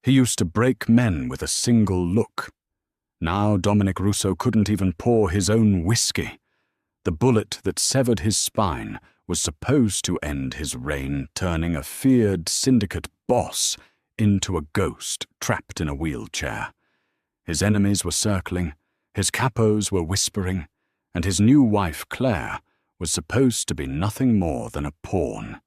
He used to break men with a single look. Now Dominic Russo couldn't even pour his own whiskey. The bullet that severed his spine was supposed to end his reign, turning a feared syndicate boss into a ghost trapped in a wheelchair. His enemies were circling, his capos were whispering, and his new wife, Claire, was supposed to be nothing more than a pawn.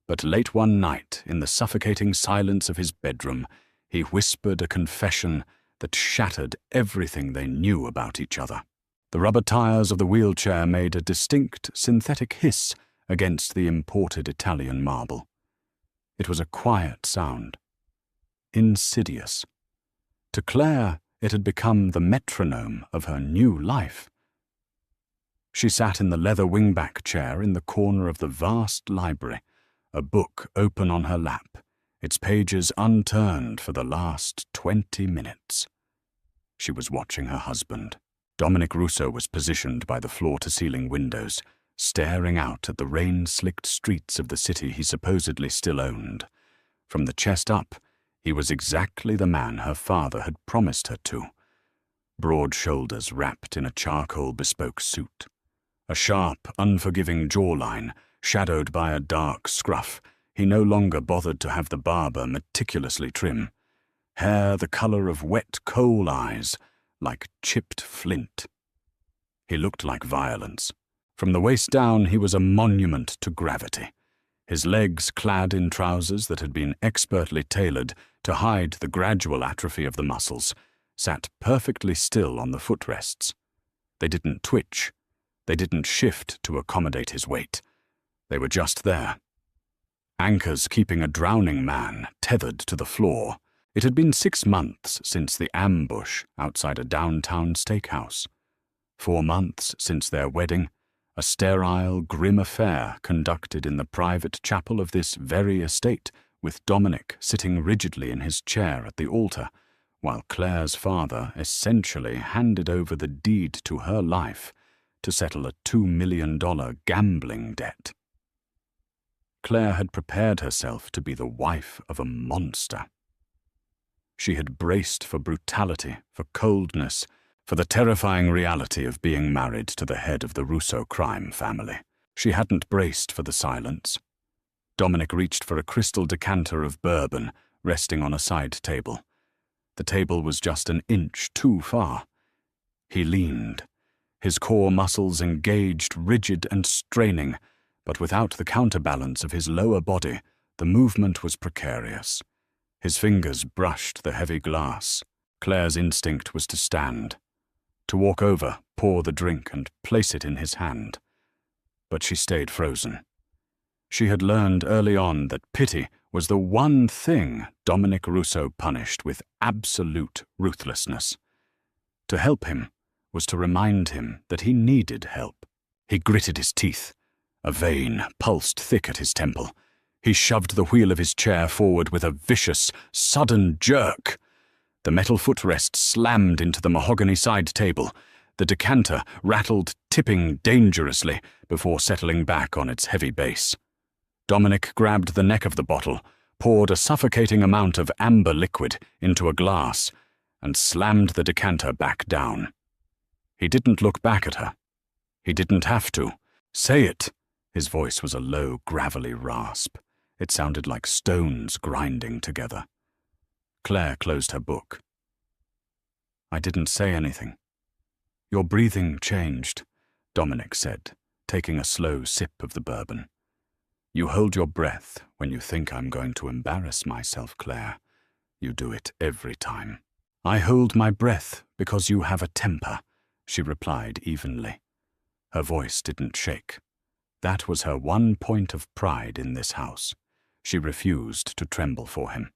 But late one night, in the suffocating silence of his bedroom, he whispered a confession that shattered everything they knew about each other. The rubber tires of the wheelchair made a distinct synthetic hiss against the imported Italian marble. It was a quiet sound, insidious. To Claire, it had become the metronome of her new life. She sat in the leather wingback chair in the corner of the vast library, a book open on her lap, its pages unturned for the last 20 minutes. She was watching her husband. Dominic Russo was positioned by the floor-to-ceiling windows, staring out at the rain-slicked streets of the city he supposedly still owned. From the chest up, he was exactly the man her father had promised her to. Broad shoulders wrapped in a charcoal bespoke suit. A sharp, unforgiving jawline, shadowed by a dark scruff, he no longer bothered to have the barber meticulously trim. Hair the color of wet coal eyes, like chipped flint. He looked like violence. From the waist down, he was a monument to gravity. His legs, clad in trousers that had been expertly tailored to hide the gradual atrophy of the muscles, sat perfectly still on the footrests. They didn't twitch. They didn't shift to accommodate his weight. They were just there. Anchors keeping a drowning man tethered to the floor. It had been 6 months since the ambush outside a downtown steakhouse. 4 months since their wedding, a sterile, grim affair conducted in the private chapel of this very estate, with Dominic sitting rigidly in his chair at the altar, while Claire's father essentially handed over the deed to her life to settle a $2 million gambling debt. Claire had prepared herself to be the wife of a monster. She had braced for brutality, for coldness, for the terrifying reality of being married to the head of the Russo crime family. She hadn't braced for the silence. Dominic reached for a crystal decanter of bourbon resting on a side table. The table was just an inch too far. He leaned, his core muscles engaged, rigid and straining, but without the counterbalance of his lower body, the movement was precarious. His fingers brushed the heavy glass. Claire's instinct was to stand, to walk over, pour the drink, and place it in his hand. But she stayed frozen. She had learned early on that pity was the one thing Dominic Russo punished with absolute ruthlessness. To help him was to remind him that he needed help. He gritted his teeth. A vein pulsed thick at his temple. He shoved the wheel of his chair forward with a vicious, sudden jerk. The metal footrest slammed into the mahogany side table. The decanter rattled, tipping dangerously before settling back on its heavy base. Dominic grabbed the neck of the bottle, poured a suffocating amount of amber liquid into a glass, and slammed the decanter back down. He didn't look back at her. He didn't have to. Say it. His voice was a low, gravelly rasp. It sounded like stones grinding together. Claire closed her book. I didn't say anything. Your breathing changed, Dominic said, taking a slow sip of the bourbon. You hold your breath when you think I'm going to embarrass myself, Claire. You do it every time. I hold my breath because you have a temper, she replied evenly. Her voice didn't shake. That was her one point of pride in this house. She refused to tremble for him.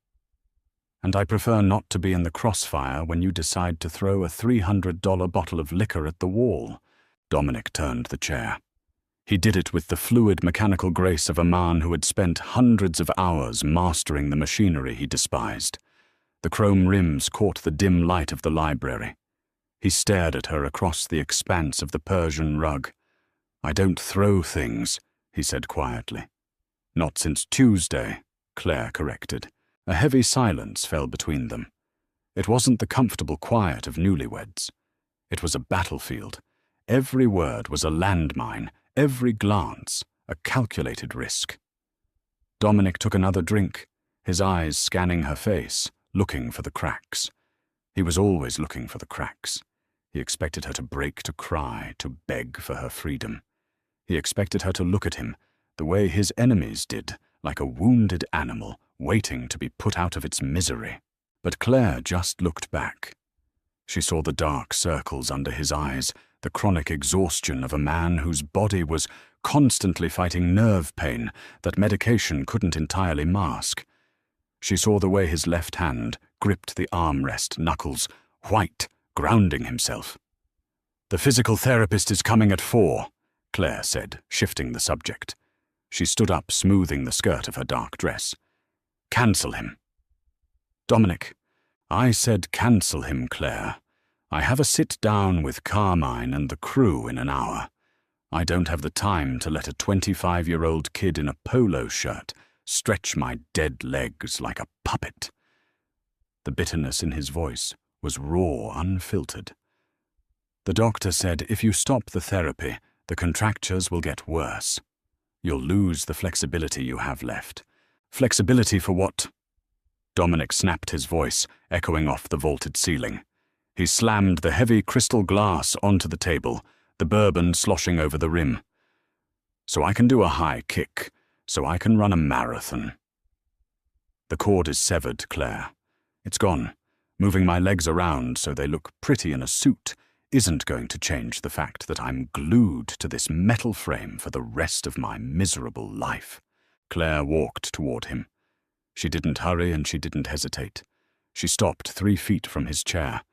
And I prefer not to be in the crossfire when you decide to throw a $300 bottle of liquor at the wall. Dominic turned the chair. He did it with the fluid mechanical grace of a man who had spent hundreds of hours mastering the machinery he despised. The chrome rims caught the dim light of the library. He stared at her across the expanse of the Persian rug. I don't throw things, he said quietly. Not since Tuesday, Claire corrected. A heavy silence fell between them. It wasn't the comfortable quiet of newlyweds. It was a battlefield. Every word was a landmine, every glance a calculated risk. Dominic took another drink, his eyes scanning her face, looking for the cracks. He was always looking for the cracks. He expected her to break, to cry, to beg for her freedom. He expected her to look at him, the way his enemies did, like a wounded animal waiting to be put out of its misery. But Claire just looked back. She saw the dark circles under his eyes, the chronic exhaustion of a man whose body was constantly fighting nerve pain that medication couldn't entirely mask. She saw the way his left hand gripped the armrest knuckles, white, grounding himself. "The physical therapist is coming at 4, Claire said, shifting the subject. She stood up, smoothing the skirt of her dark dress. "Cancel him." "Dominic, I said cancel him, Claire. I have a sit-down with Carmine and the crew in an hour. I don't have the time to let a 25-year-old kid in a polo shirt stretch my dead legs like a puppet." The bitterness in his voice was raw, unfiltered. "The doctor said if you stop the therapy, the contractures will get worse. You'll lose the flexibility you have left." "Flexibility for what?" Dominic snapped his voice, echoing off the vaulted ceiling. He slammed the heavy crystal glass onto the table, the bourbon sloshing over the rim. "So I can do a high kick, so I can run a marathon." "The cord is severed, Claire. It's gone. Moving my legs around so they look pretty in a suit isn't going to change the fact that I'm glued to this metal frame for the rest of my miserable life." Claire walked toward him. She didn't hurry and she didn't hesitate. She stopped 3 feet from his chair,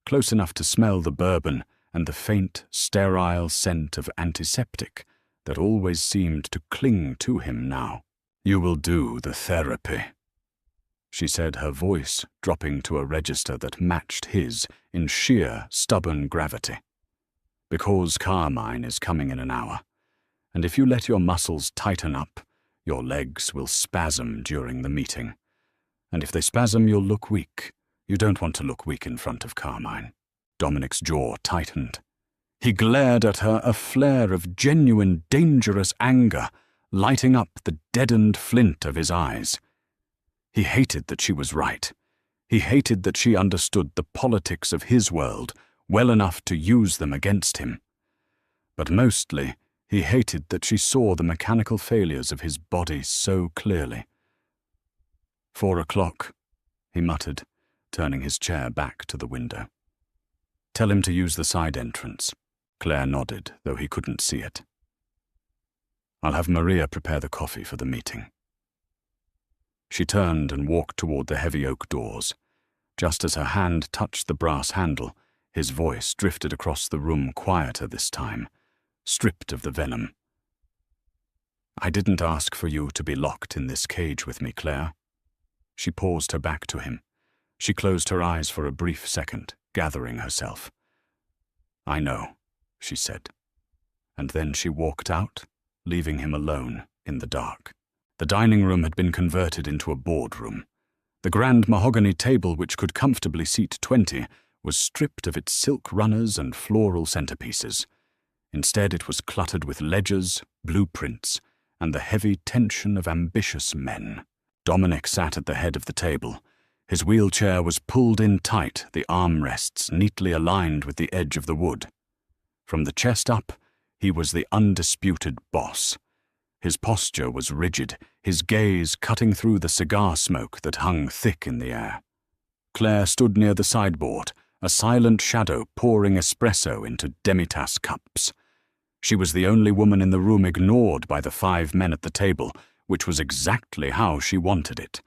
close enough to smell the bourbon and the faint, sterile scent of antiseptic that always seemed to cling to him now. "You will do the therapy," she said, her voice dropping to a register that matched his in sheer, stubborn gravity. "Because Carmine is coming in an hour, and if you let your muscles tighten up, your legs will spasm during the meeting. And if they spasm, you'll look weak. You don't want to look weak in front of Carmine." Dominic's jaw tightened. He glared at her, a flare of genuine, dangerous anger lighting up the deadened flint of his eyes. He hated that she was right. He hated that she understood the politics of his world well enough to use them against him. But mostly, he hated that she saw the mechanical failures of his body so clearly. 4 o'clock, he muttered, turning his chair back to the window. "Tell him to use the side entrance." Claire nodded, though he couldn't see it. "I'll have Maria prepare the coffee for the meeting." She turned and walked toward the heavy oak doors. Just as her hand touched the brass handle, his voice drifted across the room, quieter this time, stripped of the venom. "I didn't ask for you to be locked in this cage with me, Claire." She paused her back to him. She closed her eyes for a brief second, gathering herself. "I know," she said. And then she walked out, leaving him alone in the dark. The dining room had been converted into a boardroom. The grand mahogany table, which could comfortably seat 20, was stripped of its silk runners and floral centerpieces. Instead, it was cluttered with ledgers, blueprints, and the heavy tension of ambitious men. Dominic sat at the head of the table. His wheelchair was pulled in tight, the armrests neatly aligned with the edge of the wood. From the chest up, he was the undisputed boss. His posture was rigid, his gaze cutting through the cigar smoke that hung thick in the air. Claire stood near the sideboard, a silent shadow pouring espresso into demitasse cups. She was the only woman in the room ignored by the 5 men at the table, which was exactly how she wanted it.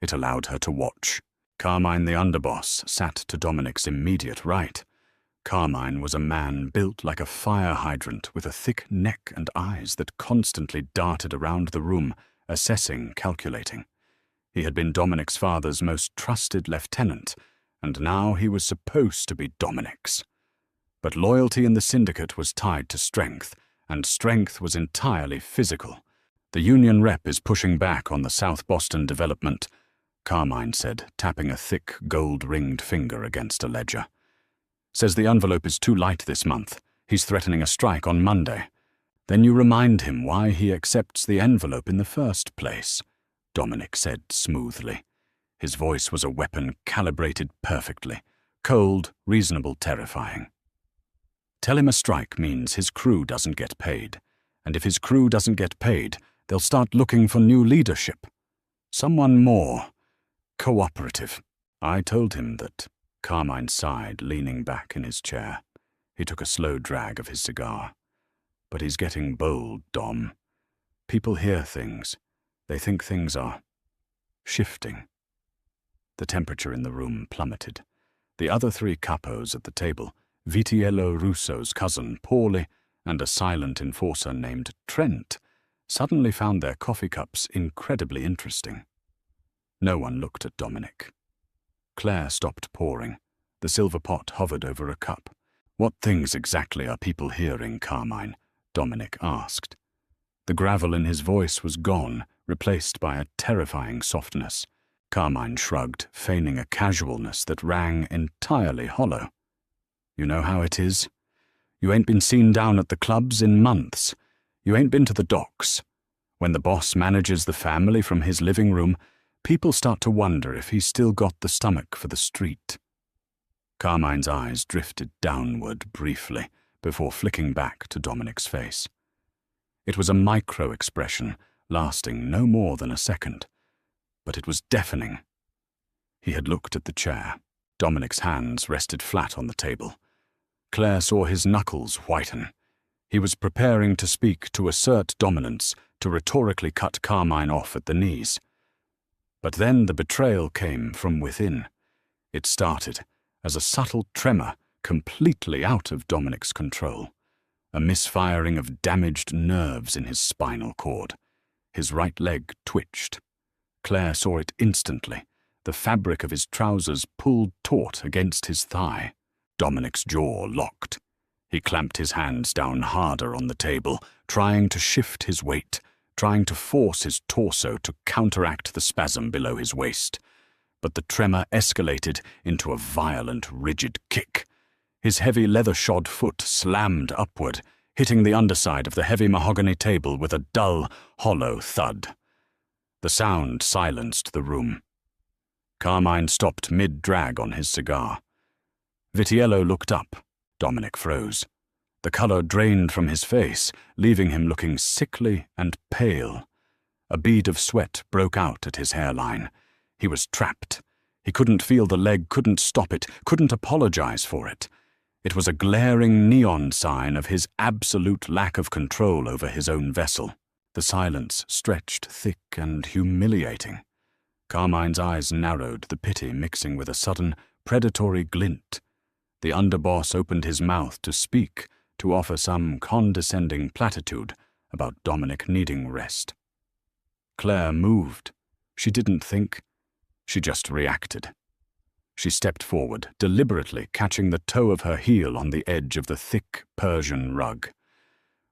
It allowed her to watch. Carmine the underboss sat to Dominic's immediate right. Carmine was a man built like a fire hydrant with a thick neck and eyes that constantly darted around the room, assessing, calculating. He had been Dominic's father's most trusted lieutenant, and now he was supposed to be Dominic's. But loyalty in the syndicate was tied to strength, and strength was entirely physical. The union rep is pushing back on the South Boston development. Carmine said, tapping a thick, gold-ringed finger against a ledger. Says the envelope is too light this month. He's threatening a strike on Monday. Then you remind him why he accepts the envelope in the first place, Dominic said smoothly. His voice was a weapon calibrated perfectly. Cold, reasonable, terrifying. Tell him a strike means his crew doesn't get paid. And if his crew doesn't get paid, they'll start looking for new leadership. Someone more cooperative. I told him that. Carmine sighed, leaning back in his chair. He took a slow drag of his cigar. But he's getting bold, Dom. People hear things. They think things are shifting. The temperature in the room plummeted. The other three capos at the table, Vitiello Russo's cousin, Paulie, and a silent enforcer named Trent, suddenly found their coffee cups incredibly interesting. No one looked at Dominic. Claire stopped pouring. The silver pot hovered over a cup. What things exactly are people hearing, Carmine? Dominic asked. The gravel in his voice was gone, replaced by a terrifying softness. Carmine shrugged, feigning a casualness that rang entirely hollow. You know how it is? You ain't been seen down at the clubs in months. You ain't been to the docks. When the boss manages the family from his living room, people start to wonder if he's still got the stomach for the street. Carmine's eyes drifted downward briefly before flicking back to Dominic's face. It was a micro-expression, lasting no more than a second, but it was deafening. He had looked at the chair. Dominic's hands rested flat on the table. Claire saw his knuckles whiten. He was preparing to speak, to assert dominance, to rhetorically cut Carmine off at the knees. But then the betrayal came from within. It started as a subtle tremor completely out of Dominic's control, a misfiring of damaged nerves in his spinal cord. His right leg twitched. Claire saw it instantly. The fabric of his trousers pulled taut against his thigh. Dominic's jaw locked. He clamped his hands down harder on the table, trying to shift his weight, trying to force his torso to counteract the spasm below his waist. But the tremor escalated into a violent, rigid kick. His heavy leather-shod foot slammed upward, hitting the underside of the heavy mahogany table with a dull, hollow thud. The sound silenced the room. Carmine stopped mid-drag on his cigar. Vitiello looked up. Dominic froze. The color drained from his face, leaving him looking sickly and pale. A bead of sweat broke out at his hairline. He was trapped. He couldn't feel the leg, couldn't stop it, couldn't apologize for it. It was a glaring neon sign of his absolute lack of control over his own vessel. The silence stretched thick and humiliating. Carmine's eyes narrowed, the pity mixing with a sudden, predatory glint. The underboss opened his mouth to speak, to offer some condescending platitude about Dominic needing rest. Claire moved. She didn't think. She just reacted. She stepped forward, deliberately catching the toe of her heel on the edge of the thick Persian rug.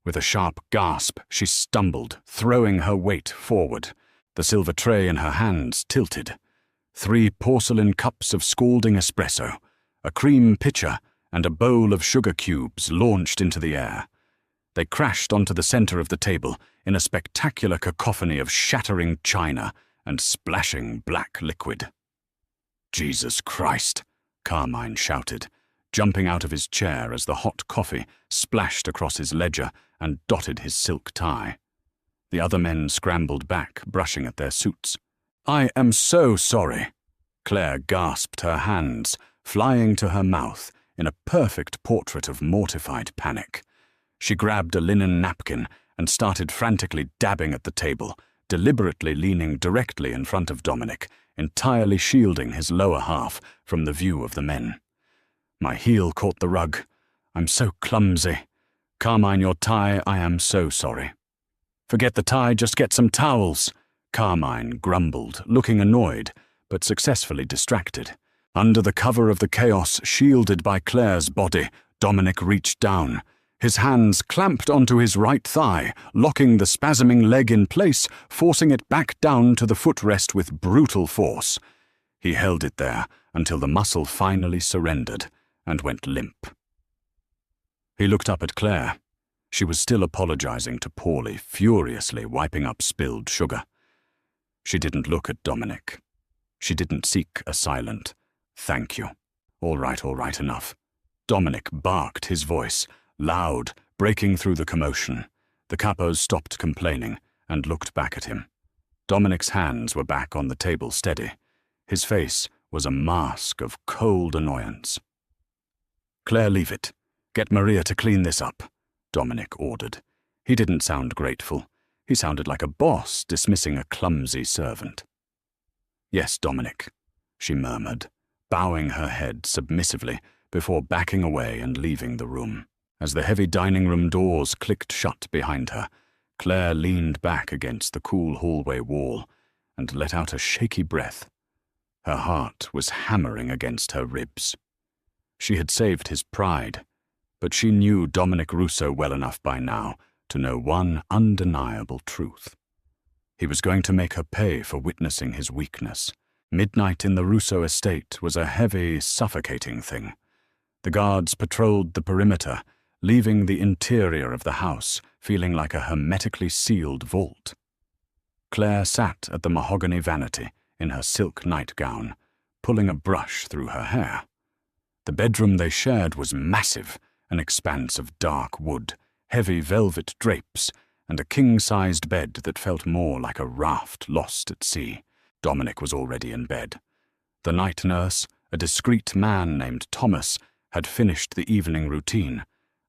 With a sharp gasp, she stumbled, throwing her weight forward. The silver tray in her hands tilted. 3 porcelain cups of scalding espresso, a cream pitcher, and a bowl of sugar cubes launched into the air. They crashed onto the center of the table in a spectacular cacophony of shattering china and splashing black liquid. "Jesus Christ!" Carmine shouted, jumping out of his chair as the hot coffee splashed across his ledger and dotted his silk tie. The other men scrambled back, brushing at their suits. "I am so sorry." Claire gasped, her hands flying to her mouth in a perfect portrait of mortified panic. She grabbed a linen napkin and started frantically dabbing at the table, deliberately leaning directly in front of Dominic, entirely shielding his lower half from the view of the men. "My heel caught the rug. I'm so clumsy. Carmine, your tie, I am so sorry." "Forget the tie, just get some towels," Carmine grumbled, looking annoyed, but successfully distracted. Under the cover of the chaos shielded by Claire's body, Dominic reached down. His hands clamped onto his right thigh, locking the spasming leg in place, forcing it back down to the footrest with brutal force. He held it there until the muscle finally surrendered and went limp. He looked up at Claire. She was still apologizing to Paulie, furiously wiping up spilled sugar. She didn't look at Dominic. She didn't seek a silent, "Thank you. All right, enough." Dominic barked his voice, loud, breaking through the commotion. The capos stopped complaining and looked back at him. Dominic's hands were back on the table steady. His face was a mask of cold annoyance. "Claire, leave it. Get Maria to clean this up," Dominic ordered. He didn't sound grateful. He sounded like a boss dismissing a clumsy servant. "Yes, Dominic," she murmured, bowing her head submissively before backing away and leaving the room. As the heavy dining room doors clicked shut behind her, Claire leaned back against the cool hallway wall and let out a shaky breath. Her heart was hammering against her ribs. She had saved his pride, but she knew Dominic Russo well enough by now to know one undeniable truth. He was going to make her pay for witnessing his weakness. Midnight in the Russo estate was a heavy, suffocating thing. The guards patrolled the perimeter, leaving the interior of the house feeling like a hermetically sealed vault. Claire sat at the mahogany vanity in her silk nightgown, pulling a brush through her hair. The bedroom they shared was massive, an expanse of dark wood, heavy velvet drapes, and a king-sized bed that felt more like a raft lost at sea. Dominic was already in bed. The night nurse, a discreet man named Thomas, had finished the evening routine.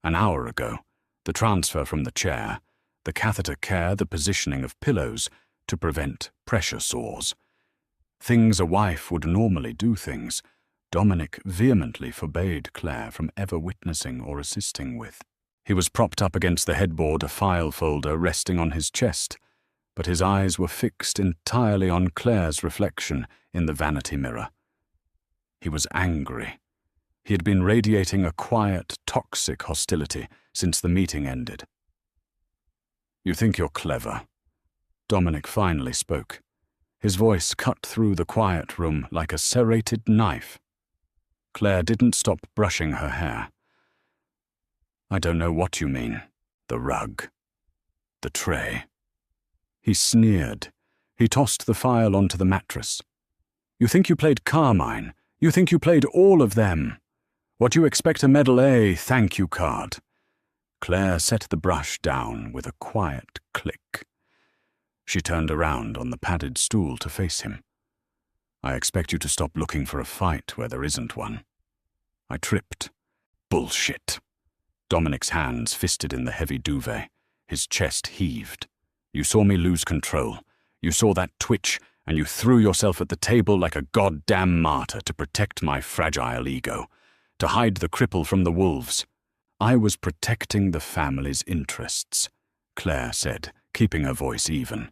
An hour ago, the transfer from the chair, the catheter care, the positioning of pillows to prevent pressure sores. Things a wife would normally do things, Dominic vehemently forbade Claire from ever witnessing or assisting with. He was propped up against the headboard, a file folder resting on his chest, but his eyes were fixed entirely on Claire's reflection in the vanity mirror. He was angry. He had been radiating a quiet, toxic hostility since the meeting ended. "You think you're clever," Dominic finally spoke. His voice cut through the quiet room like a serrated knife. Claire didn't stop brushing her hair. "I don't know what you mean. The rug. The tray." He sneered. He tossed the file onto the mattress. "You think you played Carmine? You think you played all of them? What you expect a Medal A thank you card?" Claire set the brush down with a quiet click. She turned around on the padded stool to face him. "I expect you to stop looking for a fight where there isn't one. I tripped." "Bullshit." Dominic's hands fisted in the heavy duvet. His chest heaved. "You saw me lose control. You saw that twitch, and you threw yourself at the table like a goddamn martyr to protect my fragile ego, to hide the cripple from the wolves." "I was protecting the family's interests," Claire said, keeping her voice even.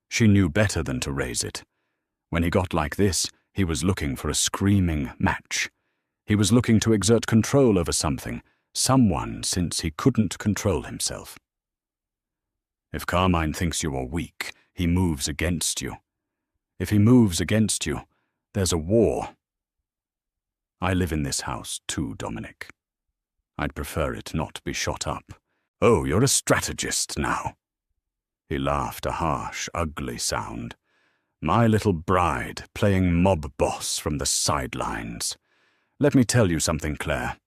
She knew better than to raise it. When he got like this, he was looking for a screaming match. He was looking to exert control over something, someone, since he couldn't control himself. "If Carmine thinks you are weak, he moves against you. If he moves against you, there's a war. I live in this house too, Dominic. I'd prefer it not be shot up." "Oh, you're a strategist now." He laughed, a harsh, ugly sound. "My little bride playing mob boss from the sidelines. Let me tell you something, Claire.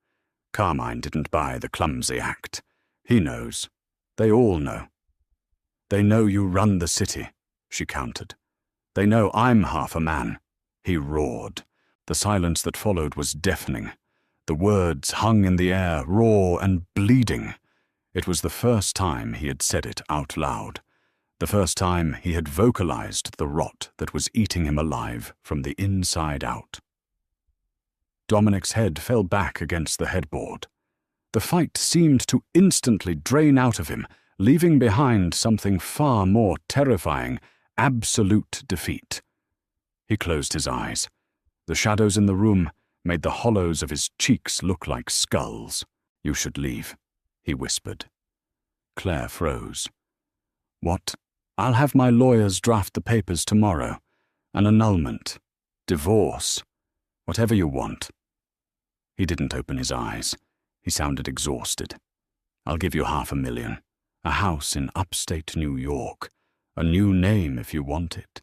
Carmine didn't buy the clumsy act. He knows. They all know. They know you run the city," she countered. "They know I'm half a man." He roared. The silence that followed was deafening. The words hung in the air, raw and bleeding. It was the first time he had said it out loud. The first time he had vocalized the rot that was eating him alive from the inside out. Dominic's head fell back against the headboard. The fight seemed to instantly drain out of him, leaving behind something far more terrifying, absolute defeat. He closed his eyes. The shadows in the room made the hollows of his cheeks look like skulls. "You should leave," he whispered. Claire froze. What? I'll have my lawyers draft the papers tomorrow. An annulment. Divorce. Whatever you want. He didn't open his eyes. He sounded exhausted. I'll give you $500,000. A house in upstate New York. A new name if you want it.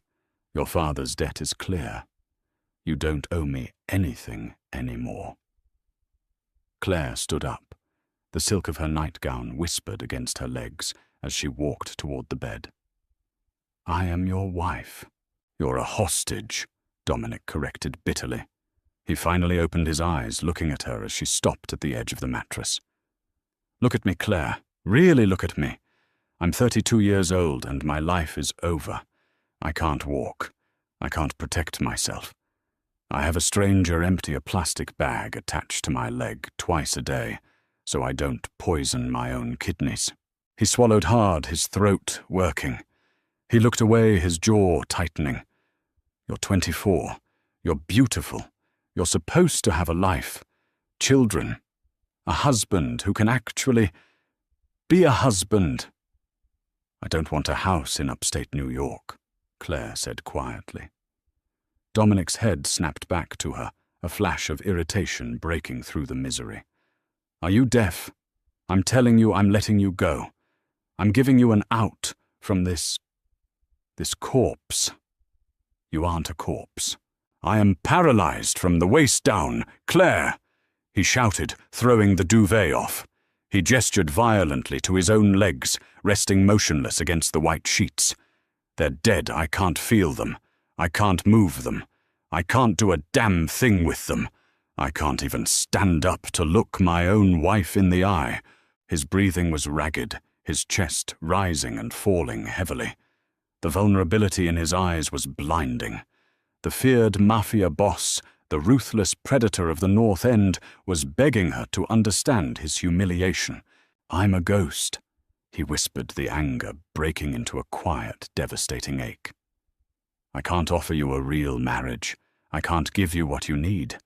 Your father's debt is clear. You don't owe me anything anymore. Claire stood up. The silk of her nightgown whispered against her legs as she walked toward the bed. I am your wife. You're a hostage, Dominic corrected bitterly. He finally opened his eyes, looking at her as she stopped at the edge of the mattress. Look at me, Claire. Really look at me. I'm 32 years old and my life is over. I can't walk. I can't protect myself. I have a stranger empty a plastic bag attached to my leg twice a day, so I don't poison my own kidneys. He swallowed hard, his throat working. He looked away, his jaw tightening. You're 24. You're beautiful. You're supposed to have a life. Children. A husband who can actually be a husband. I don't want a house in upstate New York, Claire said quietly. Dominic's head snapped back to her, a flash of irritation breaking through the misery. Are you deaf? I'm telling you I'm letting you go. I'm giving you an out from this corpse. You aren't a corpse. I am paralyzed from the waist down. Claire! He shouted, throwing the duvet off. He gestured violently to his own legs, resting motionless against the white sheets. They're dead. I can't feel them. I can't move them. I can't do a damn thing with them. I can't even stand up to look my own wife in the eye. His breathing was ragged, his chest rising and falling heavily. The vulnerability in his eyes was blinding. The feared Mafia boss, the ruthless predator of the North End, was begging her to understand his humiliation. I'm a ghost, he whispered, the anger breaking into a quiet, devastating ache. I can't offer you a real marriage. I can't give you what you need.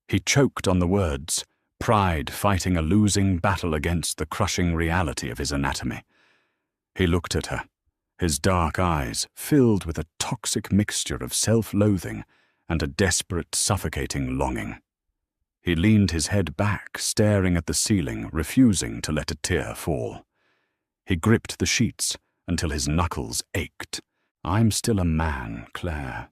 He choked on the words, pride fighting a losing battle against the crushing reality of his anatomy. He looked at her, his dark eyes filled with a toxic mixture of self-loathing and a desperate, suffocating longing. He leaned his head back, staring at the ceiling, refusing to let a tear fall. He gripped the sheets until his knuckles ached. I'm still a man, Claire.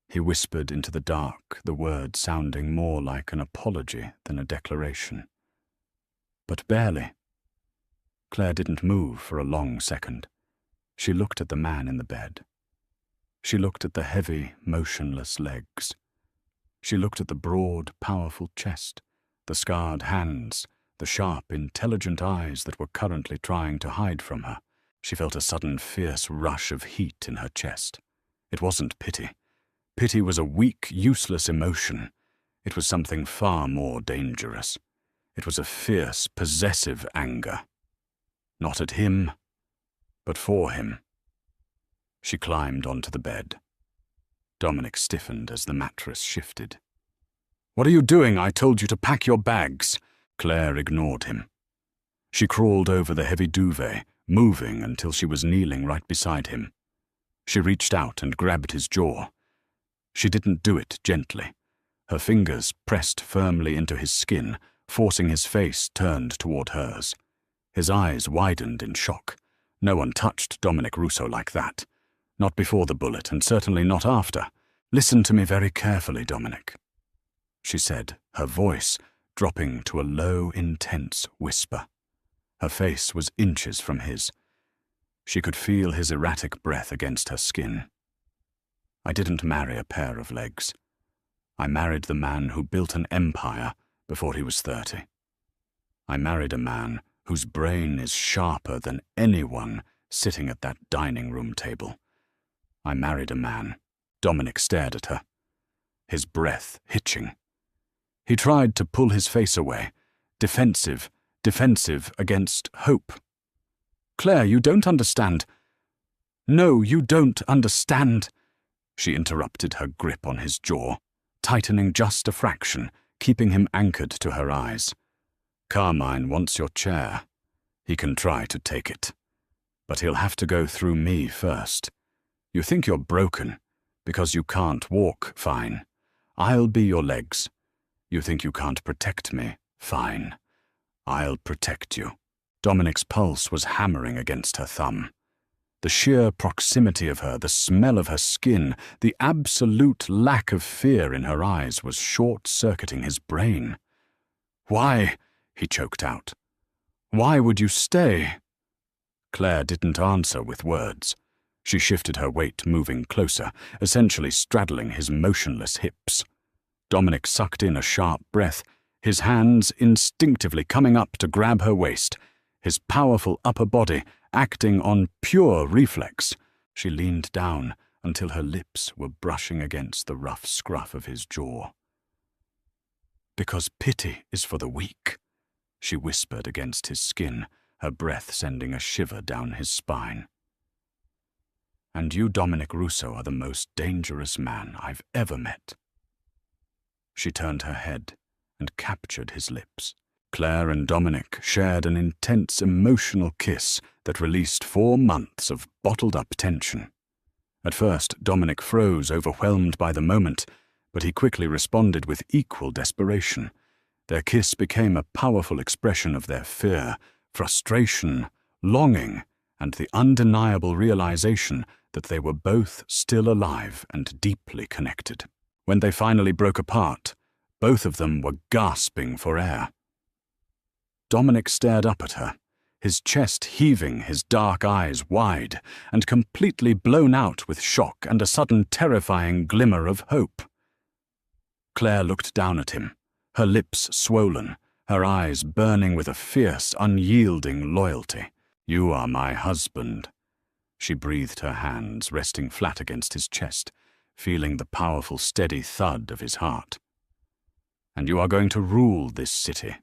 He whispered into the dark, the words sounding more like an apology than a declaration. But barely. Claire didn't move for a long second. She looked at the man in the bed. She looked at the heavy, motionless legs. She looked at the broad, powerful chest, the scarred hands, the sharp, intelligent eyes that were currently trying to hide from her. She felt a sudden, fierce rush of heat in her chest. It wasn't pity. Pity was a weak, useless emotion. It was something far more dangerous. It was a fierce, possessive anger. Not at him, but for him. She climbed onto the bed. Dominic stiffened as the mattress shifted. What are you doing? I told you to pack your bags. Claire ignored him. She crawled over the heavy duvet, moving until she was kneeling right beside him. She reached out and grabbed his jaw. She didn't do it gently. Her fingers pressed firmly into his skin, forcing his face turned toward hers. His eyes widened in shock. No one touched Dominic Russo like that. Not before the bullet, and certainly not after. Listen to me very carefully, Dominic, she said, her voice dropping to a low, intense whisper. Her face was inches from his. She could feel his erratic breath against her skin. I didn't marry a pair of legs. I married the man who built an empire before he was 30. I married a man whose brain is sharper than anyone sitting at that dining room table. I married a man. Dominic stared at her, his breath hitching. He tried to pull his face away, defensive against hope. Claire, you don't understand. No, you don't understand. She interrupted, her grip on his jaw, tightening just a fraction, keeping him anchored to her eyes. Carmine wants your chair. He can try to take it. But he'll have to go through me first. You think you're broken because you can't walk, fine. I'll be your legs. You think you can't protect me, fine. I'll protect you. Dominic's pulse was hammering against her thumb. The sheer proximity of her, the smell of her skin, the absolute lack of fear in her eyes was short-circuiting his brain. "Why?" he choked out. "Why would you stay?" Claire didn't answer with words. She shifted her weight, moving closer, essentially straddling his motionless hips. Dominic sucked in a sharp breath, his hands instinctively coming up to grab her waist, his powerful upper body acting on pure reflex. She leaned down until her lips were brushing against the rough scruff of his jaw. "Because pity is for the weak," she whispered against his skin, her breath sending a shiver down his spine. "And you, Dominic Russo, are the most dangerous man I've ever met." She turned her head and captured his lips. Claire and Dominic shared an intense emotional kiss that released 4 months of bottled-up tension. At first, Dominic froze, overwhelmed by the moment, but he quickly responded with equal desperation. Their kiss became a powerful expression of their fear, frustration, longing, and the undeniable realization that they were both still alive and deeply connected. When they finally broke apart, both of them were gasping for air. Dominic stared up at her, his chest heaving, his dark eyes wide, and completely blown out with shock and a sudden terrifying glimmer of hope. Claire looked down at him, her lips swollen, her eyes burning with a fierce, unyielding loyalty. "You are my husband." She breathed, her hands resting flat against his chest, feeling the powerful, steady thud of his heart. "And you are going to rule this city.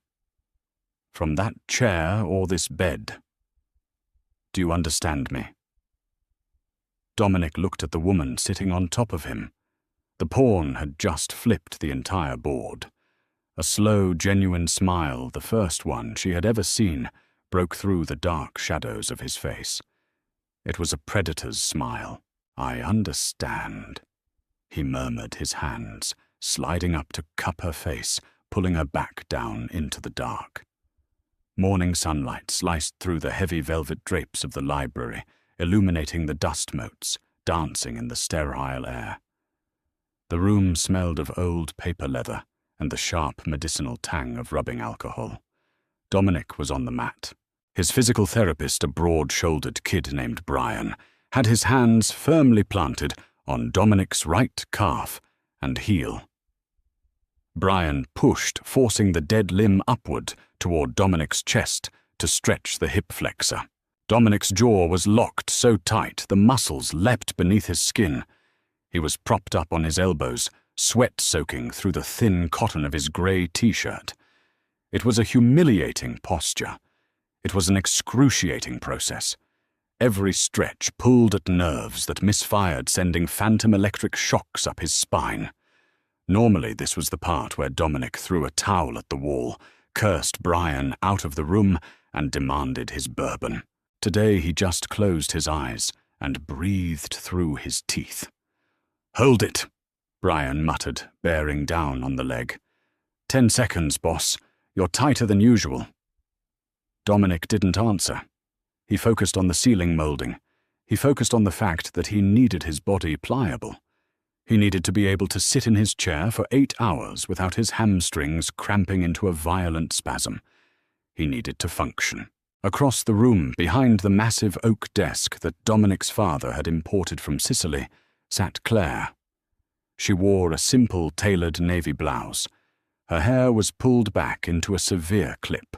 From that chair or this bed. Do you understand me?" Dominic looked at the woman sitting on top of him. The pawn had just flipped the entire board. A slow, genuine smile, the first one she had ever seen, broke through the dark shadows of his face. It was a predator's smile. "I understand," he murmured, his hands sliding up to cup her face, pulling her back down into the dark. Morning sunlight sliced through the heavy velvet drapes of the library, illuminating the dust motes, dancing in the sterile air. The room smelled of old paper leather and the sharp medicinal tang of rubbing alcohol. Dominic was on the mat. His physical therapist, a broad-shouldered kid named Brian, had his hands firmly planted on Dominic's right calf and heel. Brian pushed, forcing the dead limb upward toward Dominic's chest to stretch the hip flexor. Dominic's jaw was locked so tight the muscles leapt beneath his skin. He was propped up on his elbows, sweat soaking through the thin cotton of his grey t-shirt. It was a humiliating posture. It was an excruciating process. Every stretch pulled at nerves that misfired, sending phantom electric shocks up his spine. Normally, this was the part where Dominic threw a towel at the wall, cursed Brian out of the room, and demanded his bourbon. Today, he just closed his eyes and breathed through his teeth. "Hold it," Brian muttered, bearing down on the leg. 10 seconds, boss. You're tighter than usual." Dominic didn't answer. He focused on the ceiling molding. He focused on the fact that he needed his body pliable. He needed to be able to sit in his chair for 8 hours without his hamstrings cramping into a violent spasm. He needed to function. Across the room, behind the massive oak desk that Dominic's father had imported from Sicily, sat Claire. She wore a simple tailored navy blouse. Her hair was pulled back into a severe clip.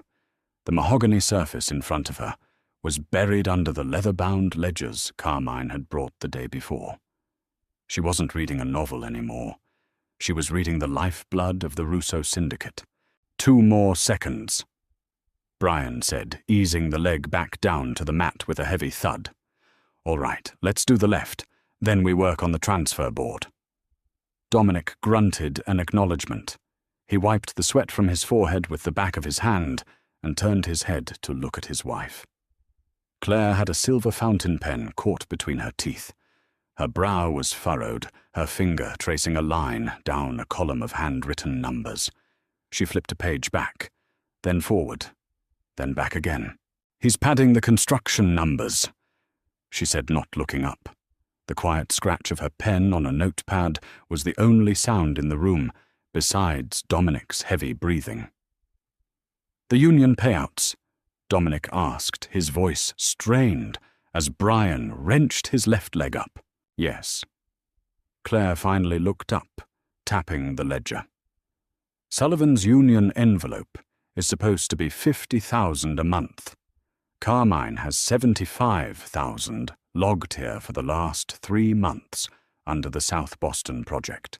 The mahogany surface in front of her was buried under the leather-bound ledgers Carmine had brought the day before. She wasn't reading a novel anymore. She was reading the lifeblood of the Russo Syndicate. 2 more seconds, Brian said, easing the leg back down to the mat with a heavy thud. "All right, let's do the left. Then we work on the transfer board." Dominic grunted an acknowledgement. He wiped the sweat from his forehead with the back of his hand and turned his head to look at his wife. Claire had a silver fountain pen caught between her teeth. Her brow was furrowed, her finger tracing a line down a column of handwritten numbers. She flipped a page back, then forward, then back again. "He's padding the construction numbers," she said, not looking up. The quiet scratch of her pen on a notepad was the only sound in the room, besides Dominic's heavy breathing. "The union payouts?" Dominic asked, his voice strained as Brian wrenched his left leg up. "Yes." Claire finally looked up, tapping the ledger. "Sullivan's union envelope is supposed to be $50,000 a month. Carmine has $75,000 logged here for the last 3 months under the South Boston project.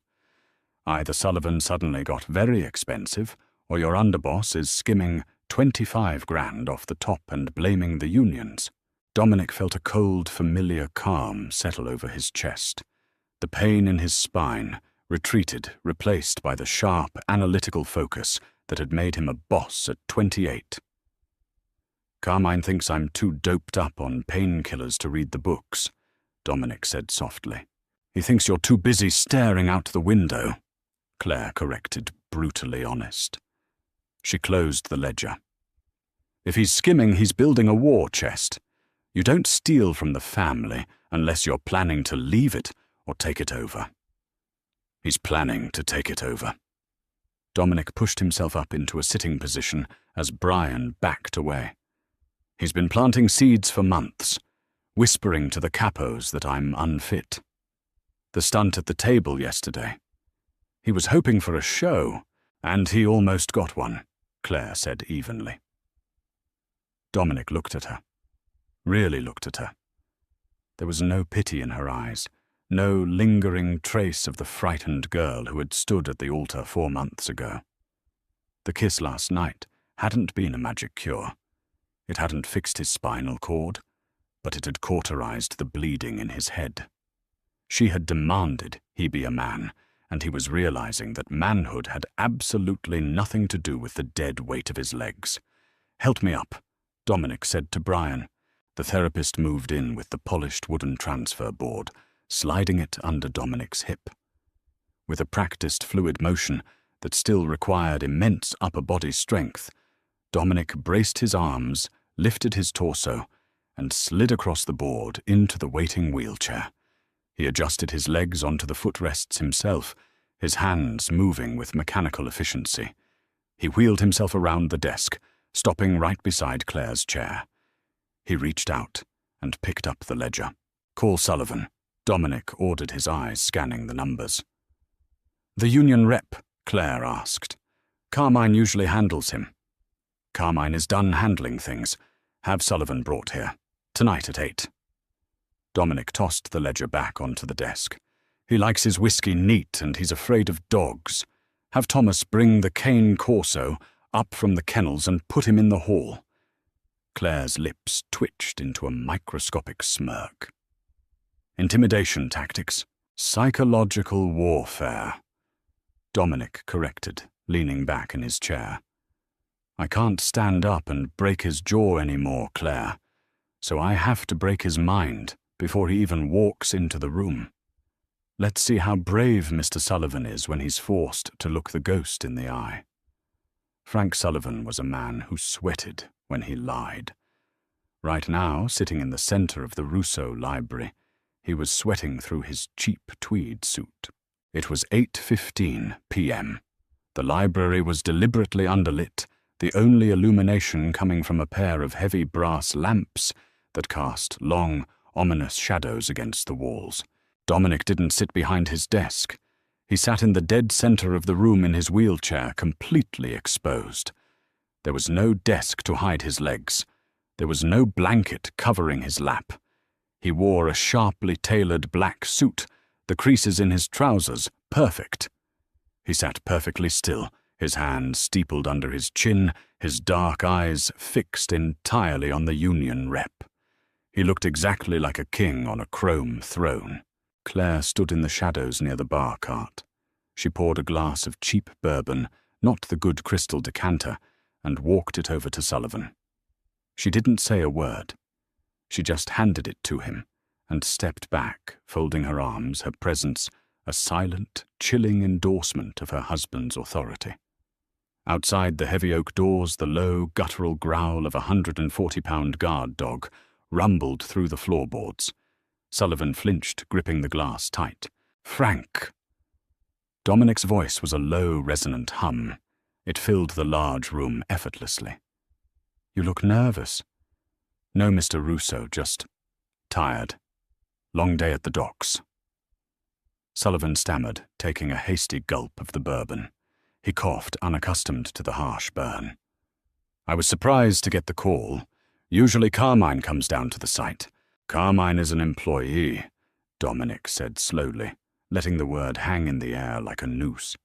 Either Sullivan suddenly got very expensive, or your underboss is skimming 25 grand off the top and blaming the unions." Dominic felt a cold, familiar calm settle over his chest. The pain in his spine retreated, replaced by the sharp, analytical focus that had made him a boss at 28. "Carmine thinks I'm too doped up on painkillers to read the books," Dominic said softly. "He thinks you're too busy staring out the window," Claire corrected, brutally honest. She closed the ledger. "If he's skimming, he's building a war chest. You don't steal from the family unless you're planning to leave it or take it over." "He's planning to take it over." Dominic pushed himself up into a sitting position as Brian backed away. "He's been planting seeds for months, whispering to the capos that I'm unfit. The stunt at the table yesterday. He was hoping for a show, and he almost got one," Claire said evenly. Dominic looked at her. Really looked at her. There was no pity in her eyes, no lingering trace of the frightened girl who had stood at the altar 4 months ago. The kiss last night hadn't been a magic cure. It hadn't fixed his spinal cord, but it had cauterized the bleeding in his head. She had demanded he be a man, and he was realizing that manhood had absolutely nothing to do with the dead weight of his legs. "Help me up," Dominic said to Brian. The therapist moved in with the polished wooden transfer board, sliding it under Dominic's hip. With a practiced fluid motion that still required immense upper body strength, Dominic braced his arms, lifted his torso, and slid across the board into the waiting wheelchair. He adjusted his legs onto the footrests himself, his hands moving with mechanical efficiency. He wheeled himself around the desk, stopping right beside Claire's chair. He reached out and picked up the ledger. "Call Sullivan," Dominic ordered, his eyes scanning the numbers. "The union rep?" Claire asked. "Carmine usually handles him." "Carmine is done handling things. Have Sullivan brought here. Tonight at 8. Dominic tossed the ledger back onto the desk. "He likes his whiskey neat and he's afraid of dogs. Have Thomas bring the cane Corso up from the kennels and put him in the hall." Claire's lips twitched into a microscopic smirk. "Intimidation tactics. Psychological warfare," Dominic corrected, leaning back in his chair. "I can't stand up and break his jaw anymore, Claire, so I have to break his mind before he even walks into the room. Let's see how brave Mr. Sullivan is when he's forced to look the ghost in the eye." Frank Sullivan was a man who sweated when he lied. Right now, sitting in the center of the Rousseau Library, he was sweating through his cheap tweed suit. It was 8:15 p.m. The library was deliberately underlit, the only illumination coming from a pair of heavy brass lamps that cast long, ominous shadows against the walls. Dominic didn't sit behind his desk. He sat in the dead center of the room in his wheelchair, completely exposed. There was no desk to hide his legs. There was no blanket covering his lap. He wore a sharply tailored black suit, the creases in his trousers perfect. He sat perfectly still, his hands steepled under his chin, his dark eyes fixed entirely on the union rep. He looked exactly like a king on a chrome throne. Claire stood in the shadows near the bar cart. She poured a glass of cheap bourbon, not the good crystal decanter, and walked it over to Sullivan. She didn't say a word. She just handed it to him and stepped back, folding her arms, her presence a silent, chilling endorsement of her husband's authority. Outside the heavy oak doors, the low, guttural growl of a 140-pound guard dog rumbled through the floorboards. Sullivan flinched, gripping the glass tight. "Frank!" Dominic's voice was a low, resonant hum. It filled the large room effortlessly. "You look nervous." "No, Mr. Russo, just tired. Long day at the docks." Sullivan stammered, taking a hasty gulp of the bourbon. He coughed, unaccustomed to the harsh burn. "I was surprised to get the call. Usually Carmine comes down to the site." "Carmine is an employee," Dominic said slowly, letting the word hang in the air like a noose.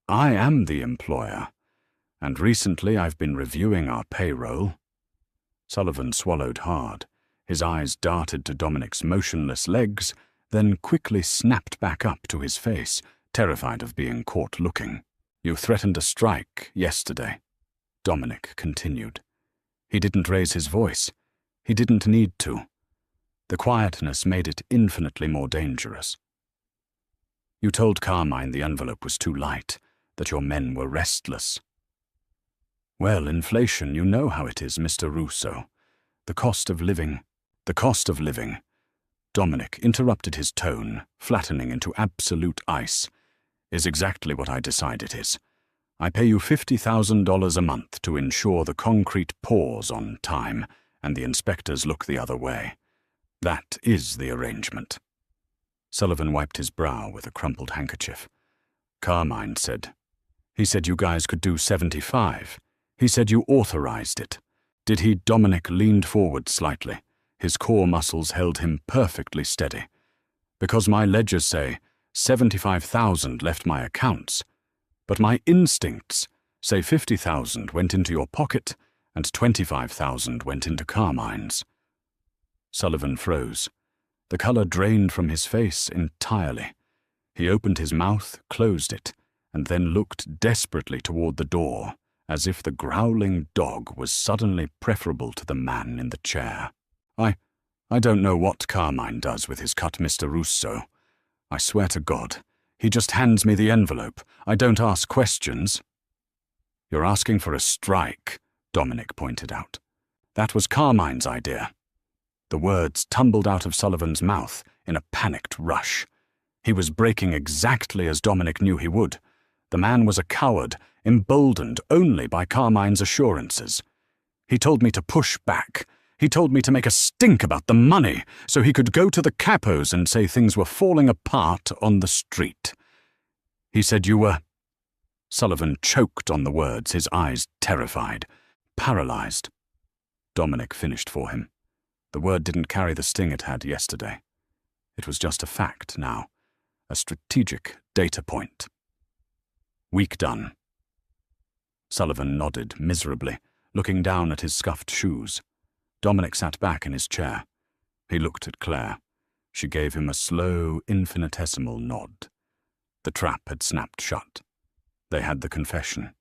"I am the employer, and recently I've been reviewing our payroll." Sullivan swallowed hard. His eyes darted to Dominic's motionless legs, then quickly snapped back up to his face, terrified of being caught looking. "You threatened a strike yesterday," Dominic continued. He didn't raise his voice. He didn't need to. The quietness made it infinitely more dangerous. "You told Carmine the envelope was too light, that your men were restless." "Well, inflation, you know how it is, Mr. Russo. The cost of living." Dominic interrupted his tone, flattening into absolute ice. "Is exactly what I decide it is. I pay you $50,000 a month to ensure the concrete pours on time and the inspectors look the other way. That is the arrangement." Sullivan wiped his brow with a crumpled handkerchief. "Carmine said. He said you guys could do 75. He said you authorized it. Did he?" Dominic leaned forward slightly. His core muscles held him perfectly steady. "Because my ledgers say 75,000 left my accounts, but my instincts say 50,000 went into your pocket and 25,000 went into Carmine's." Sullivan froze. The color drained from his face entirely. He opened his mouth, closed it, and then looked desperately toward the door, as if the growling dog was suddenly preferable to the man in the chair. I don't know what Carmine does with his cut, Mr. Russo. I swear to God, he just hands me the envelope. I don't ask questions." "You're asking for a strike," Dominic pointed out. "That was Carmine's idea." The words tumbled out of Sullivan's mouth in a panicked rush. He was breaking exactly as Dominic knew he would. The man was a coward, emboldened only by Carmine's assurances. "He told me to push back. He told me to make a stink about the money so he could go to the capos and say things were falling apart on the street. He said you were—" Sullivan choked on the words, his eyes terrified. "Paralyzed." Dominic finished for him. The word didn't carry the sting it had yesterday. It was just a fact now, a strategic data point. "Week done." Sullivan nodded miserably, looking down at his scuffed shoes. Dominic sat back in his chair. He looked at Claire. She gave him a slow, infinitesimal nod. The trap had snapped shut. They had the confession.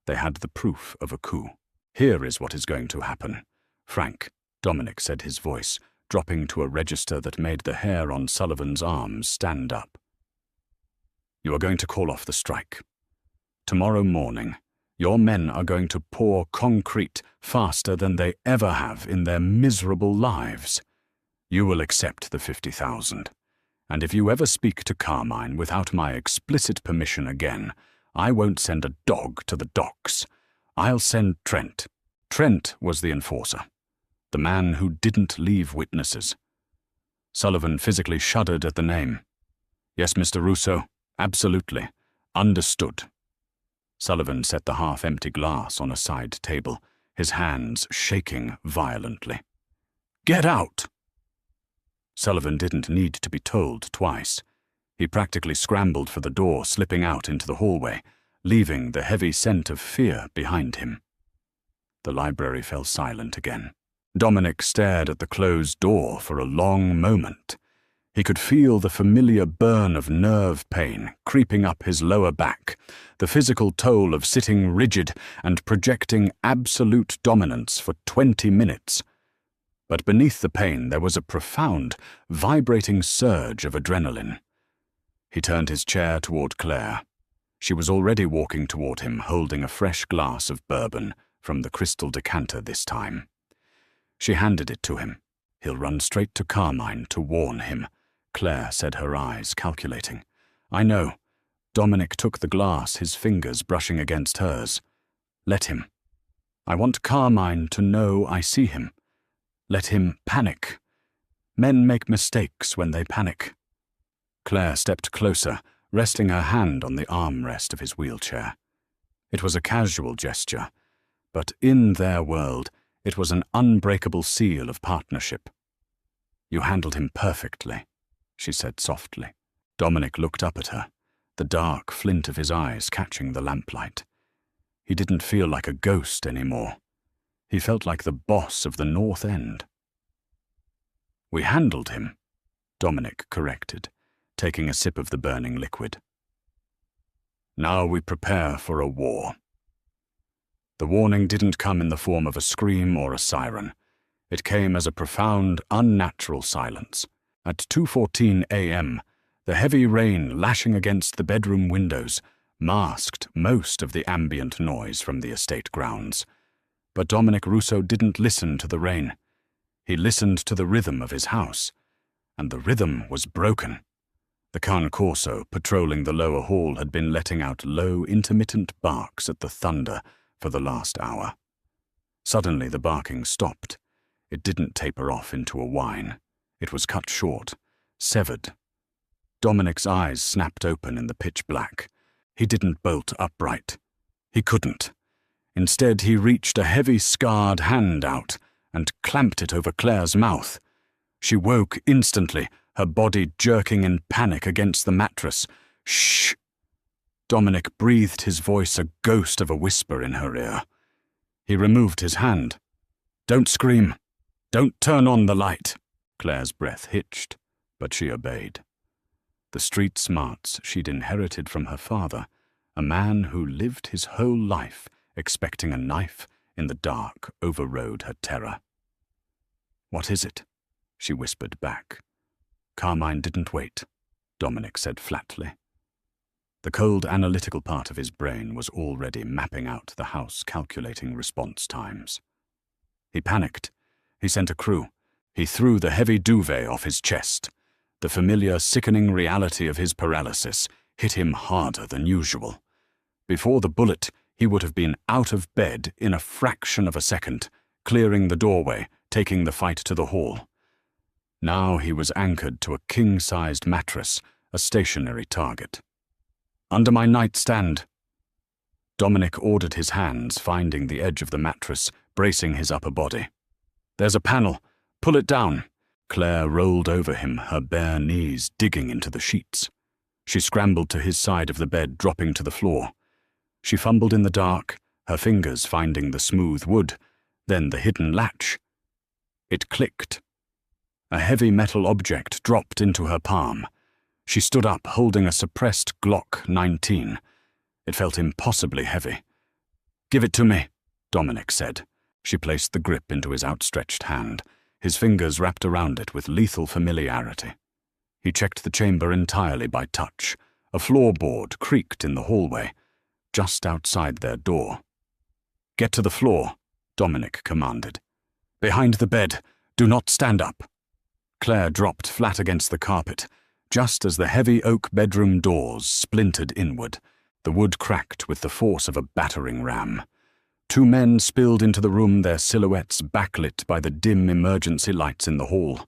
They had the proof of a coup. "Here is what is going to happen. Frank," Dominic said, his voice dropping to a register that made the hair on Sullivan's arms stand up. "You are going to call off the strike. Tomorrow morning, your men are going to pour concrete faster than they ever have in their miserable lives. You will accept the 50,000. And if you ever speak to Carmine without my explicit permission again, I won't send a dog to the docks. I'll send Trent." Trent was the enforcer, the man who didn't leave witnesses. Sullivan physically shuddered at the name. "Yes, Mr. Russo, absolutely. Understood." Sullivan set the half-empty glass on a side table, his hands shaking violently. "Get out!" Sullivan didn't need to be told twice. He practically scrambled for the door, slipping out into the hallway, leaving the heavy scent of fear behind him. The library fell silent again. Dominic stared at the closed door for a long moment. He could feel the familiar burn of nerve pain creeping up his lower back, the physical toll of sitting rigid and projecting absolute dominance for 20 minutes. But beneath the pain there was a profound, vibrating surge of adrenaline. He turned his chair toward Claire. She was already walking toward him, holding a fresh glass of bourbon, from the crystal decanter this time. She handed it to him. He'll run straight to Carmine to warn him. Claire said, her eyes calculating. I know. Dominic took the glass, his fingers brushing against hers. Let him. I want Carmine to know I see him. Let him panic. Men make mistakes when they panic. Claire stepped closer, resting her hand on the armrest of his wheelchair. It was a casual gesture, but in their world, it was an unbreakable seal of partnership. You handled him perfectly, she said softly. Dominic looked up at her, the dark flint of his eyes catching the lamplight. He didn't feel like a ghost anymore. He felt like the boss of the North End. We handled him, Dominic corrected, taking a sip of the burning liquid. Now we prepare for a war. The warning didn't come in the form of a scream or a siren. It came as a profound, unnatural silence. At 2:14 a.m., the heavy rain lashing against the bedroom windows masked most of the ambient noise from the estate grounds. But Dominic Russo didn't listen to the rain. He listened to the rhythm of his house, and the rhythm was broken. The Can Corso patrolling the lower hall had been letting out low, intermittent barks at the thunder for the last hour. Suddenly the barking stopped. It didn't taper off into a whine. It was cut short, severed. Dominic's eyes snapped open in the pitch black. He didn't bolt upright. He couldn't. Instead, he reached a heavy, scarred hand out and clamped it over Claire's mouth. She woke instantly, her body jerking in panic against the mattress. Shh! Dominic breathed his voice a ghost of a whisper in her ear. He removed his hand. Don't scream. Don't turn on the light. Claire's breath hitched, but she obeyed. The street smarts she'd inherited from her father, a man who lived his whole life expecting a knife in the dark, overrode her terror. What is it? She whispered back. Carmine didn't wait, Dominic said flatly. The cold analytical part of his brain was already mapping out the house, calculating response times. He panicked. He sent a crew. He threw the heavy duvet off his chest. The familiar, sickening reality of his paralysis hit him harder than usual. Before the bullet, he would have been out of bed in a fraction of a second, clearing the doorway, taking the fight to the hall. Now he was anchored to a king-sized mattress, a stationary target. Under my nightstand. Dominic ordered his hands, finding the edge of the mattress, bracing his upper body. There's a panel. Pull it down. Claire rolled over him, her bare knees digging into the sheets. She scrambled to his side of the bed, dropping to the floor. She fumbled in the dark, her fingers finding the smooth wood, then the hidden latch. It clicked. A heavy metal object dropped into her palm. She stood up, holding a suppressed Glock 19. It felt impossibly heavy. Give it to me, Dominic said. She placed the grip into his outstretched hand, his fingers wrapped around it with lethal familiarity. He checked the chamber entirely by touch. A floorboard creaked in the hallway, just outside their door. Get to the floor, Dominic commanded. Behind the bed. Do not stand up. Claire dropped flat against the carpet, just as the heavy oak bedroom doors splintered inward. The wood cracked with the force of a battering ram. Two men spilled into the room, their silhouettes backlit by the dim emergency lights in the hall.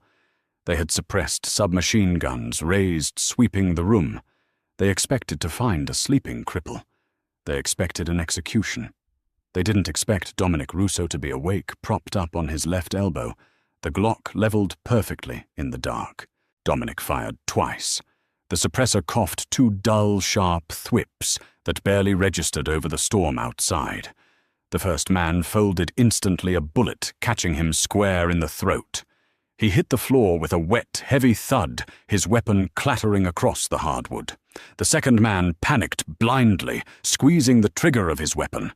They had suppressed submachine guns, raised, sweeping the room. They expected to find a sleeping cripple. They expected an execution. They didn't expect Dominic Russo to be awake, propped up on his left elbow, the Glock leveled perfectly in the dark. Dominic fired twice. The suppressor coughed two dull, sharp thwips that barely registered over the storm outside. The first man folded instantly, a bullet catching him square in the throat. He hit the floor with a wet, heavy thud, his weapon clattering across the hardwood. The second man panicked blindly, squeezing the trigger of his weapon.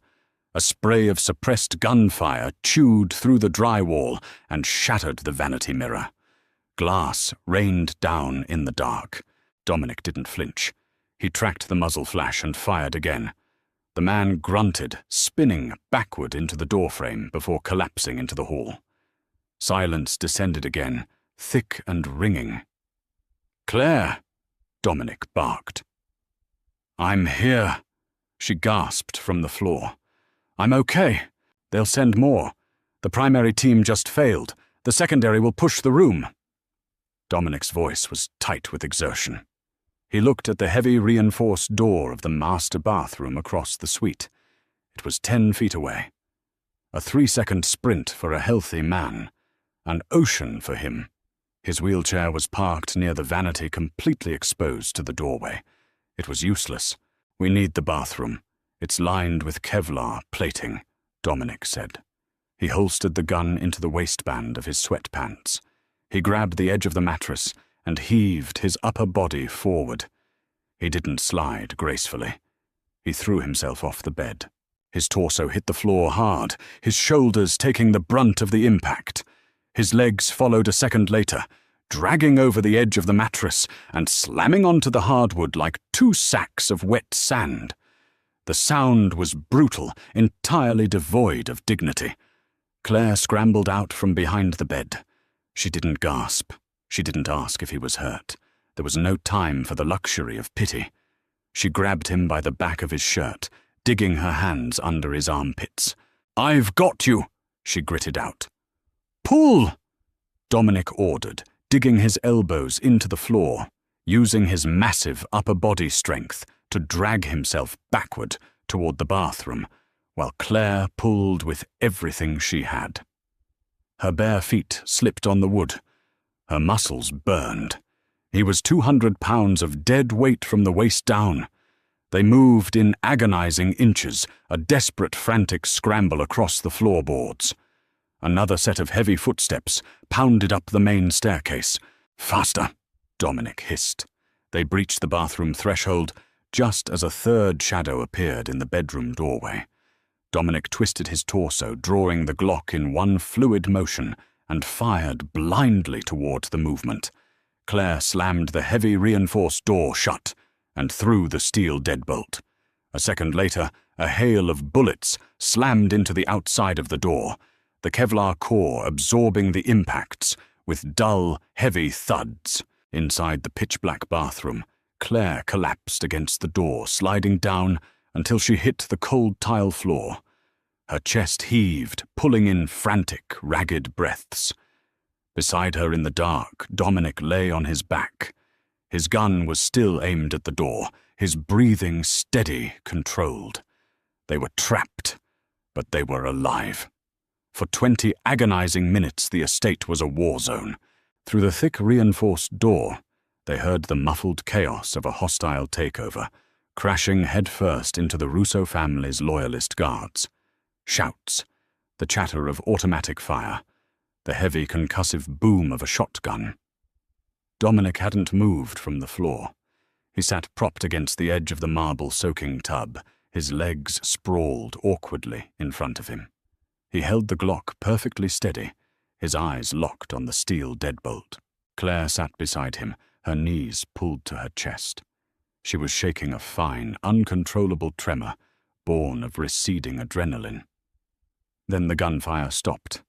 A spray of suppressed gunfire chewed through the drywall and shattered the vanity mirror. Glass rained down in the dark. Dominic didn't flinch. He tracked the muzzle flash and fired again. The man grunted, spinning backward into the doorframe before collapsing into the hall. Silence descended again, thick and ringing. "Claire!" Dominic barked. "I'm here," she gasped from the floor. "I'm okay. They'll send more. The primary team just failed. The secondary will push the room." Dominic's voice was tight with exertion. He looked at the heavy reinforced door of the master bathroom across the suite. It was 10 feet away. A 3-second sprint for a healthy man. An ocean for him. His wheelchair was parked near the vanity, completely exposed to the doorway. It was useless. "We need the bathroom. It's lined with Kevlar plating," Dominic said. He holstered the gun into the waistband of his sweatpants. He grabbed the edge of the mattress and heaved his upper body forward. He didn't slide gracefully. He threw himself off the bed. His torso hit the floor hard, his shoulders taking the brunt of the impact. His legs followed a second later, dragging over the edge of the mattress and slamming onto the hardwood like 2 sacks of wet sand. The sound was brutal, entirely devoid of dignity. Claire scrambled out from behind the bed. She didn't gasp. She didn't ask if he was hurt. There was no time for the luxury of pity. She grabbed him by the back of his shirt, digging her hands under his armpits. "I've got you," she gritted out. "Pull!" Dominic ordered, digging his elbows into the floor, using his massive upper body strength to drag himself backward toward the bathroom, while Claire pulled with everything she had. Her bare feet slipped on the wood. Her muscles burned. He was 200 pounds of dead weight from the waist down. They moved in agonizing inches, a desperate, frantic scramble across the floorboards. Another set of heavy footsteps pounded up the main staircase. "Faster," Dominic hissed. They breached the bathroom threshold just as a third shadow appeared in the bedroom doorway. Dominic twisted his torso, drawing the Glock in one fluid motion, and fired blindly toward the movement. Claire slammed the heavy reinforced door shut and threw the steel deadbolt. A second later, a hail of bullets slammed into the outside of the door, the Kevlar core absorbing the impacts with dull, heavy thuds. Inside the pitch-black bathroom, Claire collapsed against the door, sliding down until she hit the cold tile floor. Her chest heaved, pulling in frantic, ragged breaths. Beside her in the dark, Dominic lay on his back. His gun was still aimed at the door, his breathing steady, controlled. They were trapped, but they were alive. For 20 agonizing minutes, the estate was a war zone. Through the thick reinforced door, they heard the muffled chaos of a hostile takeover, crashing headfirst into the Russo family's loyalist guards. Shouts, the chatter of automatic fire, the heavy concussive boom of a shotgun. Dominic hadn't moved from the floor. He sat propped against the edge of the marble-soaking tub, his legs sprawled awkwardly in front of him. He held the Glock perfectly steady, his eyes locked on the steel deadbolt. Claire sat beside him, her knees pulled to her chest. She was shaking a fine, uncontrollable tremor, born of receding adrenaline. Then the gunfire stopped.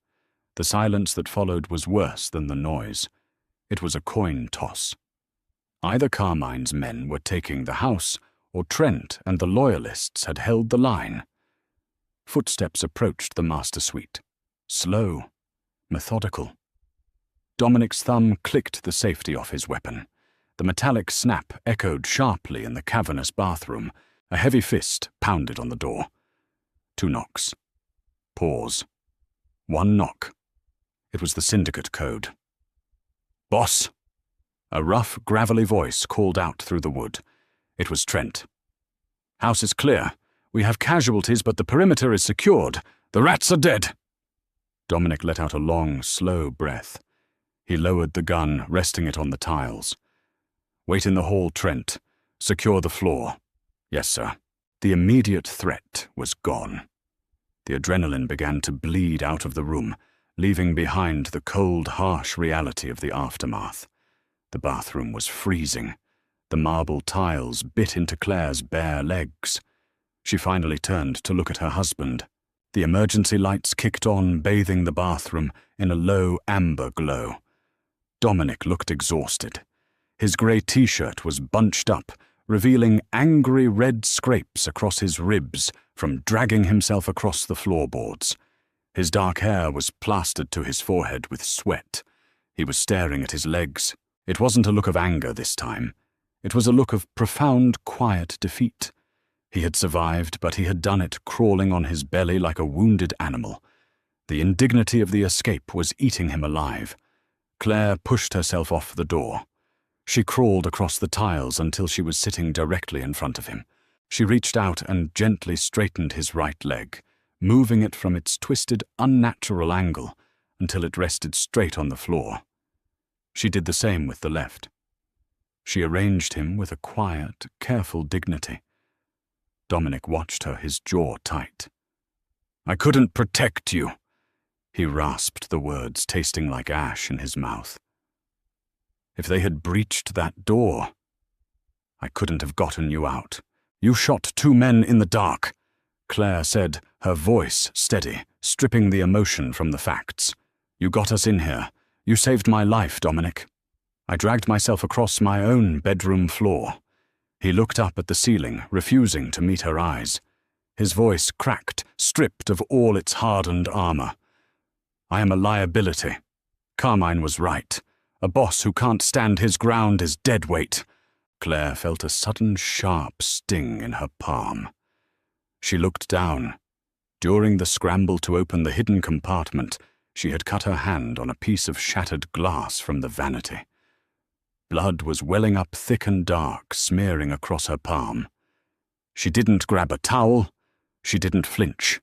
The silence that followed was worse than the noise. It was a coin toss. Either Carmine's men were taking the house, or Trent and the Loyalists had held the line. Footsteps approached the master suite. Slow, methodical. Dominic's thumb clicked the safety off his weapon. The metallic snap echoed sharply in the cavernous bathroom. A heavy fist pounded on the door. 2 knocks. Pause. 1 knock. It was the syndicate code. "Boss!" A rough, gravelly voice called out through the wood. It was Trent. "House is clear. We have casualties, but the perimeter is secured. The rats are dead." Dominic let out a long, slow breath. He lowered the gun, resting it on the tiles. "Wait in the hall, Trent. Secure the floor." "Yes, sir." The immediate threat was gone. The adrenaline began to bleed out of the room, leaving behind the cold, harsh reality of the aftermath. The bathroom was freezing. The marble tiles bit into Claire's bare legs. She finally turned to look at her husband. The emergency lights kicked on, bathing the bathroom in a low amber glow. Dominic looked exhausted. His grey t-shirt was bunched up, revealing angry red scrapes across his ribs from dragging himself across the floorboards. His dark hair was plastered to his forehead with sweat. He was staring at his legs. It wasn't a look of anger this time. It was a look of profound, quiet defeat. He had survived, but he had done it crawling on his belly like a wounded animal. The indignity of the escape was eating him alive. Claire pushed herself off the door. She crawled across the tiles until she was sitting directly in front of him. She reached out and gently straightened his right leg, moving it from its twisted, unnatural angle until it rested straight on the floor. She did the same with the left. She arranged him with a quiet, careful dignity. Dominic watched her, his jaw tight. "I couldn't protect you." He rasped the words, tasting like ash in his mouth. "If they had breached that door, I couldn't have gotten you out. You shot 2 men in the dark," Claire said, her voice steady, stripping the emotion from the facts. "You got us in here. You saved my life, Dominic. I dragged myself across my own bedroom floor." He looked up at the ceiling, refusing to meet her eyes. His voice cracked, stripped of all its hardened armor. "I am a liability. Carmine was right. A boss who can't stand his ground is dead weight." Claire felt a sudden sharp sting in her palm. She looked down. During the scramble to open the hidden compartment, she had cut her hand on a piece of shattered glass from the vanity. Blood was welling up thick and dark, smearing across her palm. She didn't grab a towel. She didn't flinch.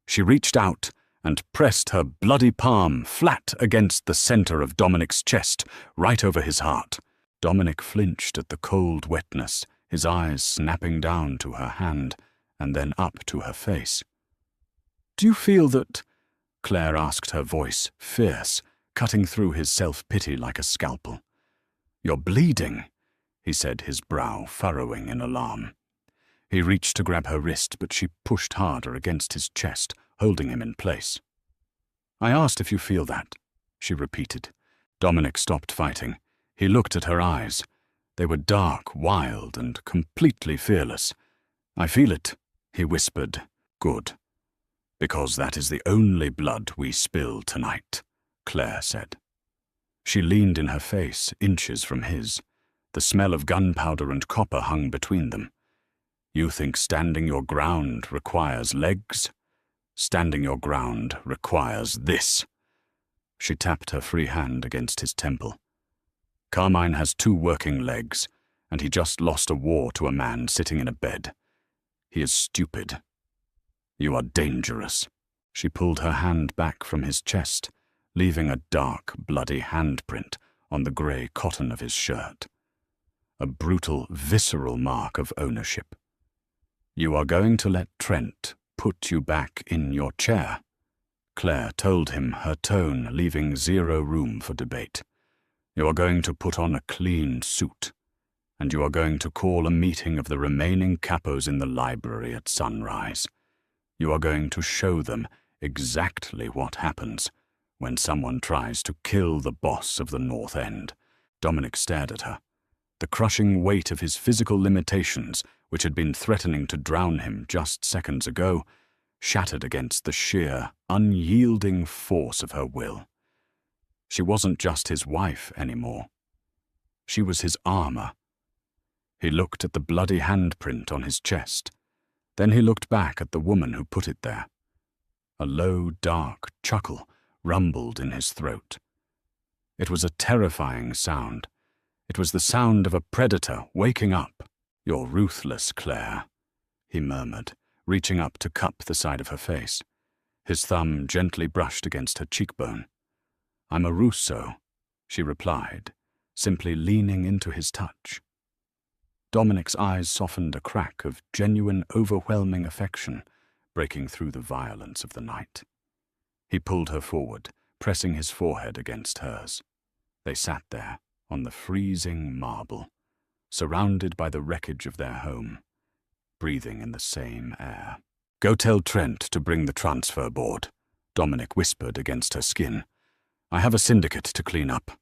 She reached out and pressed her bloody palm flat against the center of Dominic's chest, right over his heart. Dominic flinched at the cold wetness, his eyes snapping down to her hand and then up to her face. "Do you feel that?" Claire asked, her voice fierce, cutting through his self-pity like a scalpel. "You're bleeding," he said, his brow furrowing in alarm. He reached to grab her wrist, but she pushed harder against his chest, holding him in place. "I asked if you feel that," she repeated. Dominic stopped fighting. He looked at her eyes. They were dark, wild, and completely fearless. "I feel it," he whispered. "Good. Because that is the only blood we spill tonight," Claire said. She leaned in her face, inches from his. The smell of gunpowder and copper hung between them. "You think standing your ground requires legs? Standing your ground requires this." She tapped her free hand against his temple. "Carmine has 2 working legs, and he just lost a war to a man sitting in a bed. He is stupid. You are dangerous." She pulled her hand back from his chest, leaving a dark, bloody handprint on the grey cotton of his shirt. A brutal, visceral mark of ownership. "You are going to let Trent put you back in your chair," Claire told him, her tone leaving zero room for debate. "You are going to put on a clean suit, and you are going to call a meeting of the remaining capos in the library at sunrise. You are going to show them exactly what happens when someone tries to kill the boss of the North End." Dominic stared at her. The crushing weight of his physical limitations, which had been threatening to drown him just seconds ago, shattered against the sheer, unyielding force of her will. She wasn't just his wife anymore. She was his armor. He looked at the bloody handprint on his chest. Then he looked back at the woman who put it there. A low, dark chuckle rumbled in his throat. It was a terrifying sound. It was the sound of a predator waking up. "You're ruthless, Claire," he murmured, reaching up to cup the side of her face. His thumb gently brushed against her cheekbone. "I'm a Russo. she replied, simply leaning into his touch. Dominic's eyes softened, a crack of genuine, overwhelming affection breaking through the violence of the night. He pulled her forward, pressing his forehead against hers. They sat there, on the freezing marble, surrounded by the wreckage of their home, breathing in the same air. "Go tell Trent to bring the transfer board," Dominic whispered against her skin. "I have a syndicate to clean up."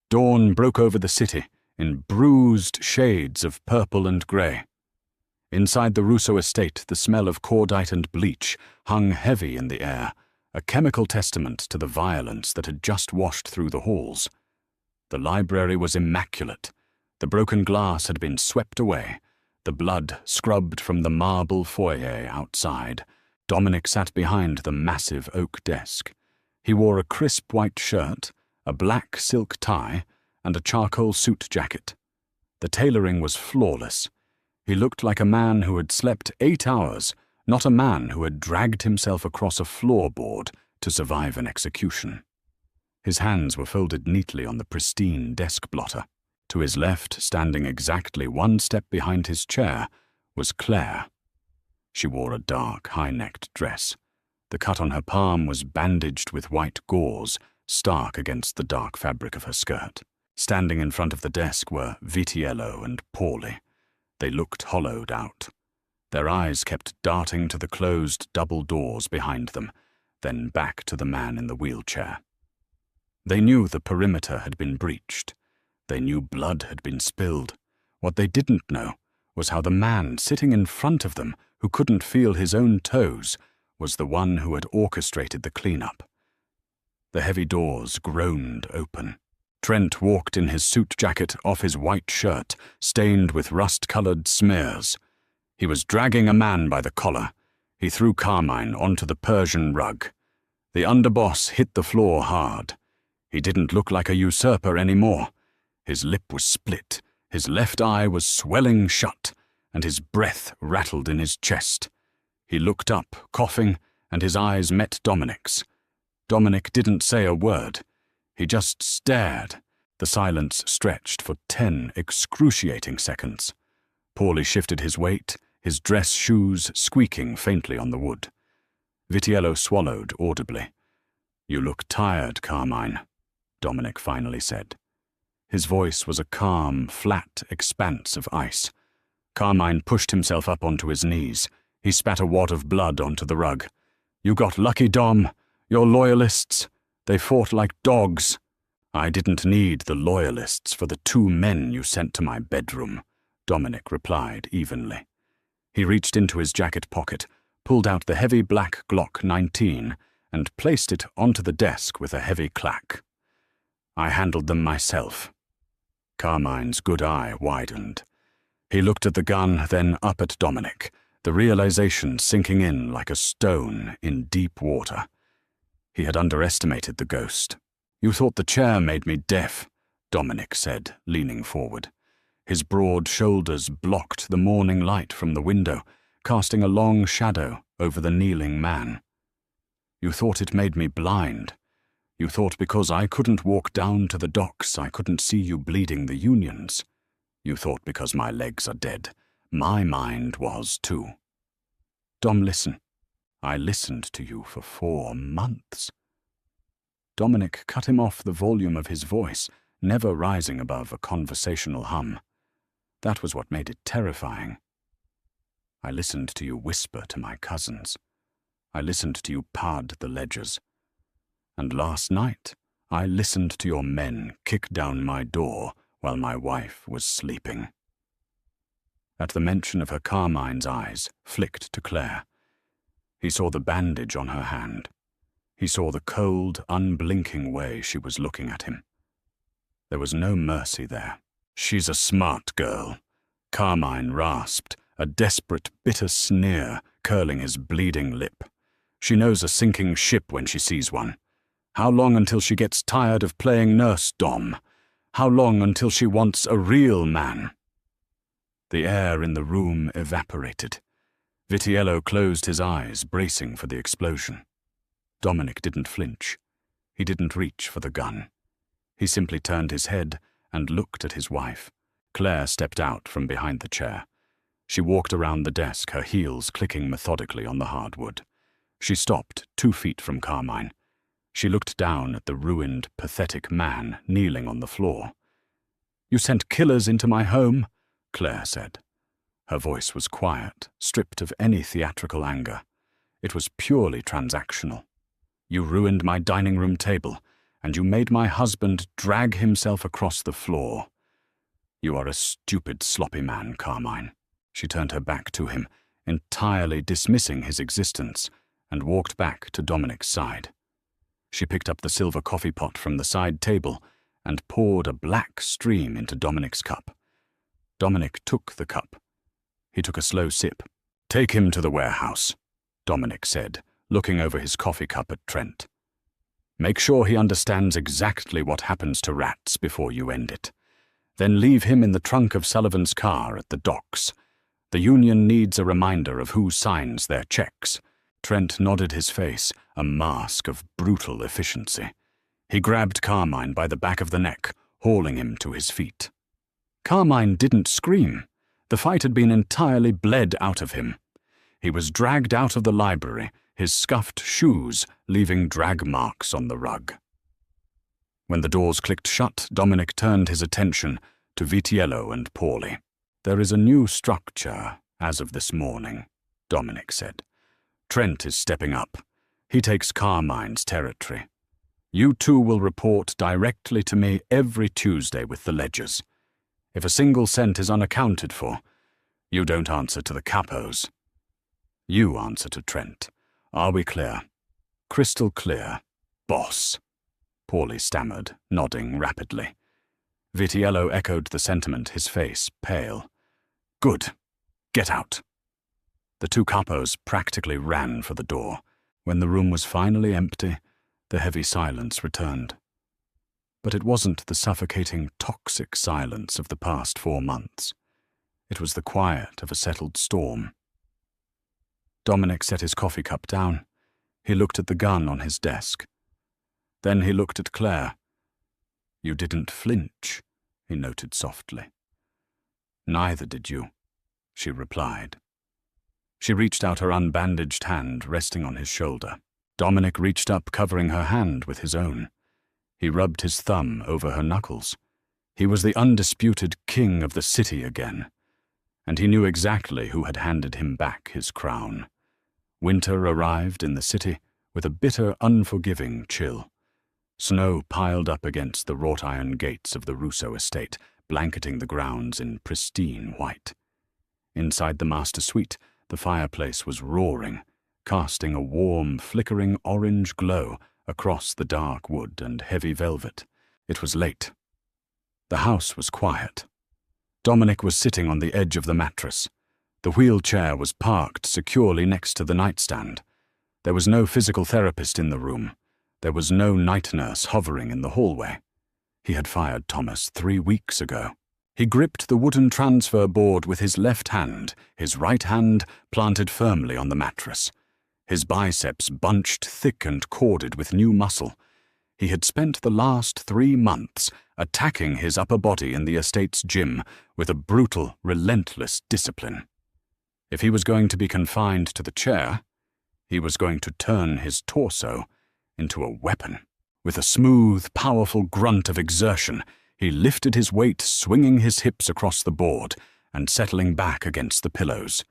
Dawn broke over the city in bruised shades of purple and grey. Inside the Russo estate, the smell of cordite and bleach hung heavy in the air, a chemical testament to the violence that had just washed through the halls. The library was immaculate. The broken glass had been swept away, the blood scrubbed from the marble foyer outside. Dominic sat behind the massive oak desk. He wore a crisp white shirt, a black silk tie, and a charcoal suit jacket. The tailoring was flawless. He looked like a man who had slept 8 hours, not a man who had dragged himself across a floorboard to survive an execution. His hands were folded neatly on the pristine desk blotter. To his left, standing exactly 1 step behind his chair, was Claire. She wore a dark, high-necked dress. The cut on her palm was bandaged with white gauze, stark against the dark fabric of her skirt. Standing in front of the desk were Vitiello and Paulie. They looked hollowed out. Their eyes kept darting to the closed double doors behind them, then back to the man in the wheelchair. They knew the perimeter had been breached. They knew blood had been spilled. What they didn't know was how the man sitting in front of them, who couldn't feel his own toes, was the one who had orchestrated the cleanup. The heavy doors groaned open. Trent walked in his suit jacket off his white shirt, stained with rust-colored smears. He was dragging a man by the collar. He threw Carmine onto the Persian rug. The underboss hit the floor hard. He didn't look like a usurper anymore. His lip was split, his left eye was swelling shut, and his breath rattled in his chest. He looked up, coughing, and his eyes met Dominic's. Dominic didn't say a word. He just stared. The silence stretched for 10 excruciating seconds. Paulie shifted his weight, his dress shoes squeaking faintly on the wood. Vitiello swallowed audibly. "You look tired, Carmine," Dominic finally said. His voice was a calm, flat expanse of ice. Carmine pushed himself up onto his knees. He spat a wad of blood onto the rug. "You got lucky, Dom. Your loyalists, they fought like dogs." "I didn't need the loyalists for the 2 men you sent to my bedroom," Dominic replied evenly. He reached into his jacket pocket, pulled out the heavy black Glock 19, and placed it onto the desk with a heavy clack. "I handled them myself." Carmine's good eye widened. He looked at the gun, then up at Dominic, the realization sinking in like a stone in deep water. He had underestimated the ghost. "You thought the chair made me deaf," Dominic said, leaning forward. His broad shoulders blocked the morning light from the window, casting a long shadow over the kneeling man. "You thought it made me blind. You thought because I couldn't walk down to the docks I couldn't see you bleeding the unions. You thought because my legs are dead, my mind was too. Dom, listen. I listened to you for 4 months." Dominic cut him off the volume of his voice, never rising above a conversational hum. That was what made it terrifying. "I listened to you whisper to my cousins. I listened to you pad the ledgers. And last night, I listened to your men kick down my door while my wife was sleeping." At the mention of her, Carmine's eyes flicked to Claire. He saw the bandage on her hand. He saw the cold, unblinking way she was looking at him. There was no mercy there. "She's a smart girl," Carmine rasped, a desperate, bitter sneer curling his bleeding lip. "She knows a sinking ship when she sees one. How long until she gets tired of playing nurse, Dom? How long until she wants a real man?" The air in the room evaporated. Vitiello closed his eyes, bracing for the explosion. Dominic didn't flinch. He didn't reach for the gun. He simply turned his head and looked at his wife. Claire stepped out from behind the chair. She walked around the desk, her heels clicking methodically on the hardwood. She stopped 2 feet from Carmine. She looked down at the ruined, pathetic man kneeling on the floor. "You sent killers into my home," Claire said. Her voice was quiet, stripped of any theatrical anger. It was purely transactional. "You ruined my dining room table, and you made my husband drag himself across the floor. You are a stupid, sloppy man, Carmine." She turned her back to him, entirely dismissing his existence, and walked back to Dominic's side. She picked up the silver coffee pot from the side table and poured a black stream into Dominic's cup. Dominic took the cup. He took a slow sip. "Take him to the warehouse," Dominic said, looking over his coffee cup at Trent. "Make sure he understands exactly what happens to rats before you end it. Then leave him in the trunk of Sullivan's car at the docks. The union needs a reminder of who signs their checks." Trent nodded his face, a mask of brutal efficiency. He grabbed Carmine by the back of the neck, hauling him to his feet. Carmine didn't scream. The fight had been entirely bled out of him. He was dragged out of the library, his scuffed shoes leaving drag marks on the rug. When the doors clicked shut, Dominic turned his attention to Vitiello and Paulie. "There is a new structure as of this morning," Dominic said. "Trent is stepping up. He takes Carmine's territory. You two will report directly to me every Tuesday with the ledgers. If a single cent is unaccounted for, you don't answer to the capos. You answer to Trent. Are we clear?" "Crystal clear, boss," Paulie stammered, nodding rapidly. Vitiello echoed the sentiment, his face pale. "Good. Get out." The 2 capos practically ran for the door. When the room was finally empty, the heavy silence returned. But it wasn't the suffocating, toxic silence of the past 4 months. It was the quiet of a settled storm. Dominic set his coffee cup down. He looked at the gun on his desk. Then he looked at Claire. "You didn't flinch," he noted softly. "Neither did you," she replied. She reached out her unbandaged hand, resting on his shoulder. Dominic reached up, covering her hand with his own. He rubbed his thumb over her knuckles. He was the undisputed king of the city again, and he knew exactly who had handed him back his crown. Winter arrived in the city with a bitter, unforgiving chill. Snow piled up against the wrought-iron gates of the Russo estate, blanketing the grounds in pristine white. Inside the master suite, the fireplace was roaring, casting a warm, flickering orange glow across the dark wood and heavy velvet. It was late. The house was quiet. Dominic was sitting on the edge of the mattress. The wheelchair was parked securely next to the nightstand. There was no physical therapist in the room. There was no night nurse hovering in the hallway. He had fired Thomas 3 weeks ago. He gripped the wooden transfer board with his left hand, his right hand planted firmly on the mattress. His biceps bunched thick and corded with new muscle. He had spent the last 3 months attacking his upper body in the estate's gym with a brutal, relentless discipline. If he was going to be confined to the chair, he was going to turn his torso into a weapon. With a smooth, powerful grunt of exertion, he lifted his weight, swinging his hips across the board and settling back against the pillows.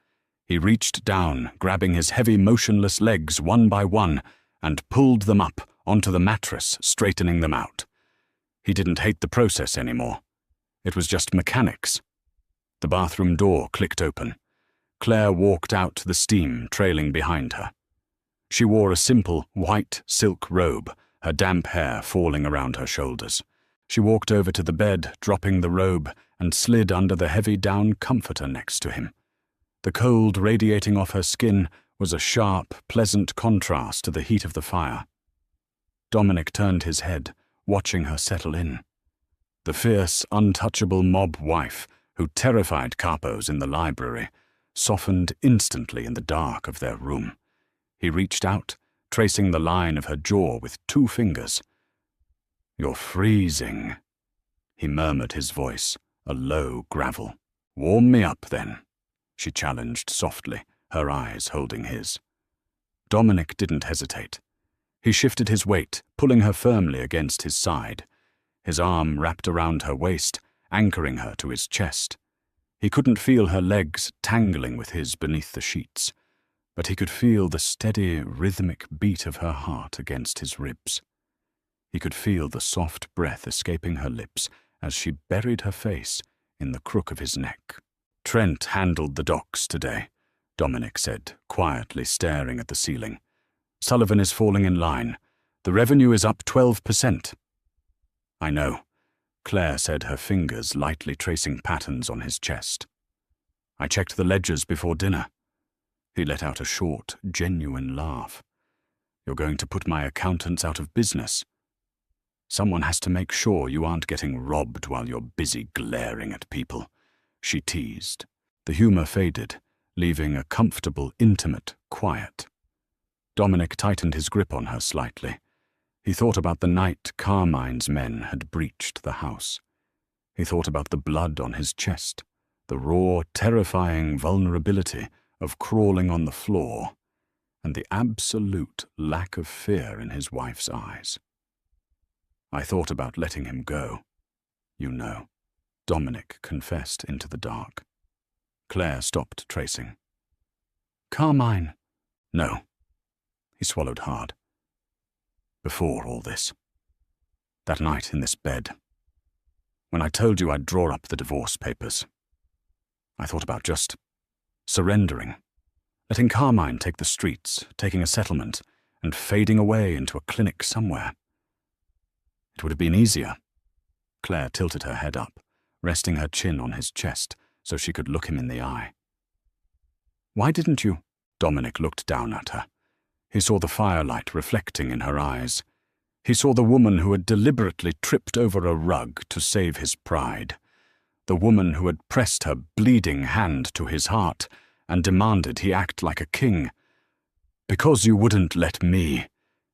He reached down, grabbing his heavy, motionless legs one by one, and pulled them up onto the mattress, straightening them out. He didn't hate the process anymore. It was just mechanics. The bathroom door clicked open. Claire walked out, the steam trailing behind her. She wore a simple, white silk robe, her damp hair falling around her shoulders. She walked over to the bed, dropping the robe, and slid under the heavy down comforter next to him. The cold radiating off her skin was a sharp, pleasant contrast to the heat of the fire. Dominic turned his head, watching her settle in. The fierce, untouchable mob wife, who terrified capos in the library, softened instantly in the dark of their room. He reached out, tracing the line of her jaw with 2 fingers. "You're freezing," he murmured, his voice a low gravel. "Warm me up, then," she challenged softly, her eyes holding his. Dominic didn't hesitate. He shifted his weight, pulling her firmly against his side. His arm wrapped around her waist, anchoring her to his chest. He couldn't feel her legs tangling with his beneath the sheets, but he could feel the steady, rhythmic beat of her heart against his ribs. He could feel the soft breath escaping her lips as she buried her face in the crook of his neck. "Trent handled the docks today," Dominic said, quietly staring at the ceiling. "Sullivan is falling in line. The revenue is up 12%. "I know," Claire said, her fingers lightly tracing patterns on his chest. "I checked the ledgers before dinner." He let out a short, genuine laugh. "You're going to put my accountants out of business. Someone has to make sure you aren't getting robbed while you're busy glaring at people," she teased. The humor faded, leaving a comfortable, intimate quiet. Dominic tightened his grip on her slightly. He thought about the night Carmine's men had breached the house. He thought about the blood on his chest, the raw, terrifying vulnerability of crawling on the floor, and the absolute lack of fear in his wife's eyes. "I thought about letting him go, you know," Dominic confessed into the dark. Claire stopped tracing. "Carmine." "No." He swallowed hard. "Before all this. That night in this bed. When I told you I'd draw up the divorce papers. I thought about just surrendering. Letting Carmine take the streets, taking a settlement, and fading away into a clinic somewhere. It would have been easier." Claire tilted her head up, resting her chin on his chest so she could look him in the eye. "Why didn't you?" Dominic looked down at her. He saw the firelight reflecting in her eyes. He saw the woman who had deliberately tripped over a rug to save his pride. The woman who had pressed her bleeding hand to his heart and demanded he act like a king. "Because you wouldn't let me,"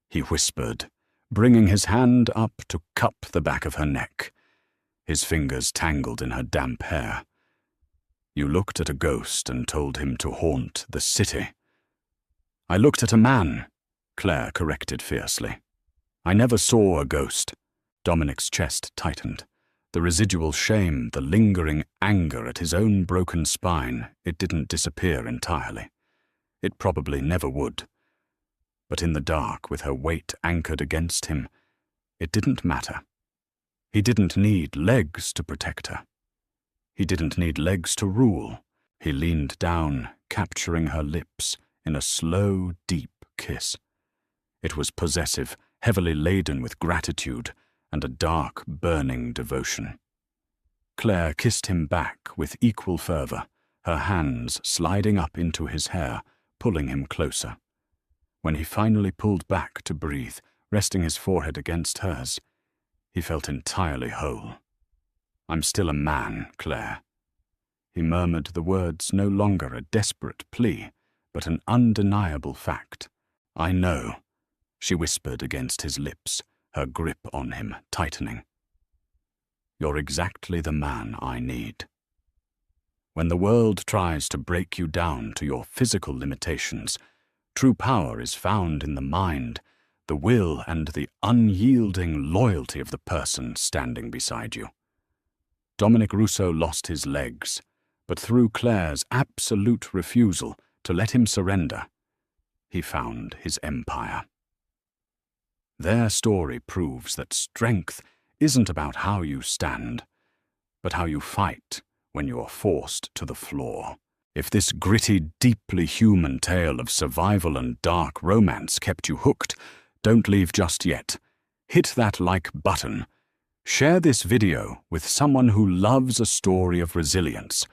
he whispered, bringing his hand up to cup the back of her neck. His fingers tangled in her damp hair. "You looked at a ghost and told him to haunt the city." "I looked at a man," Claire corrected fiercely. "I never saw a ghost." Dominic's chest tightened. The residual shame, the lingering anger at his own broken spine, it didn't disappear entirely. It probably never would. But in the dark, with her weight anchored against him, it didn't matter. He didn't need legs to protect her. He didn't need legs to rule. He leaned down, capturing her lips in a slow, deep kiss. It was possessive, heavily laden with gratitude and a dark, burning devotion. Claire kissed him back with equal fervor, her hands sliding up into his hair, pulling him closer. When he finally pulled back to breathe, resting his forehead against hers, he felt entirely whole. "I'm still a man, Claire." He murmured the words no longer a desperate plea, but an undeniable fact. "I know," she whispered against his lips, her grip on him tightening. "You're exactly the man I need." When the world tries to break you down to your physical limitations, true power is found in the mind, the will, and the unyielding loyalty of the person standing beside you. Dominic Russo lost his legs, but through Claire's absolute refusal to let him surrender, he found his empire. Their story proves that strength isn't about how you stand, but how you fight when you are forced to the floor. If this gritty, deeply human tale of survival and dark romance kept you hooked, don't leave just yet. Hit that like button. Share this video with someone who loves a story of resilience,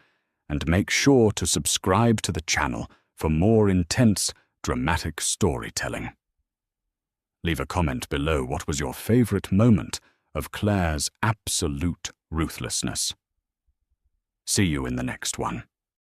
and make sure to subscribe to the channel for more intense, dramatic storytelling. Leave a comment below what was your favorite moment of Claire's absolute ruthlessness. See you in the next one.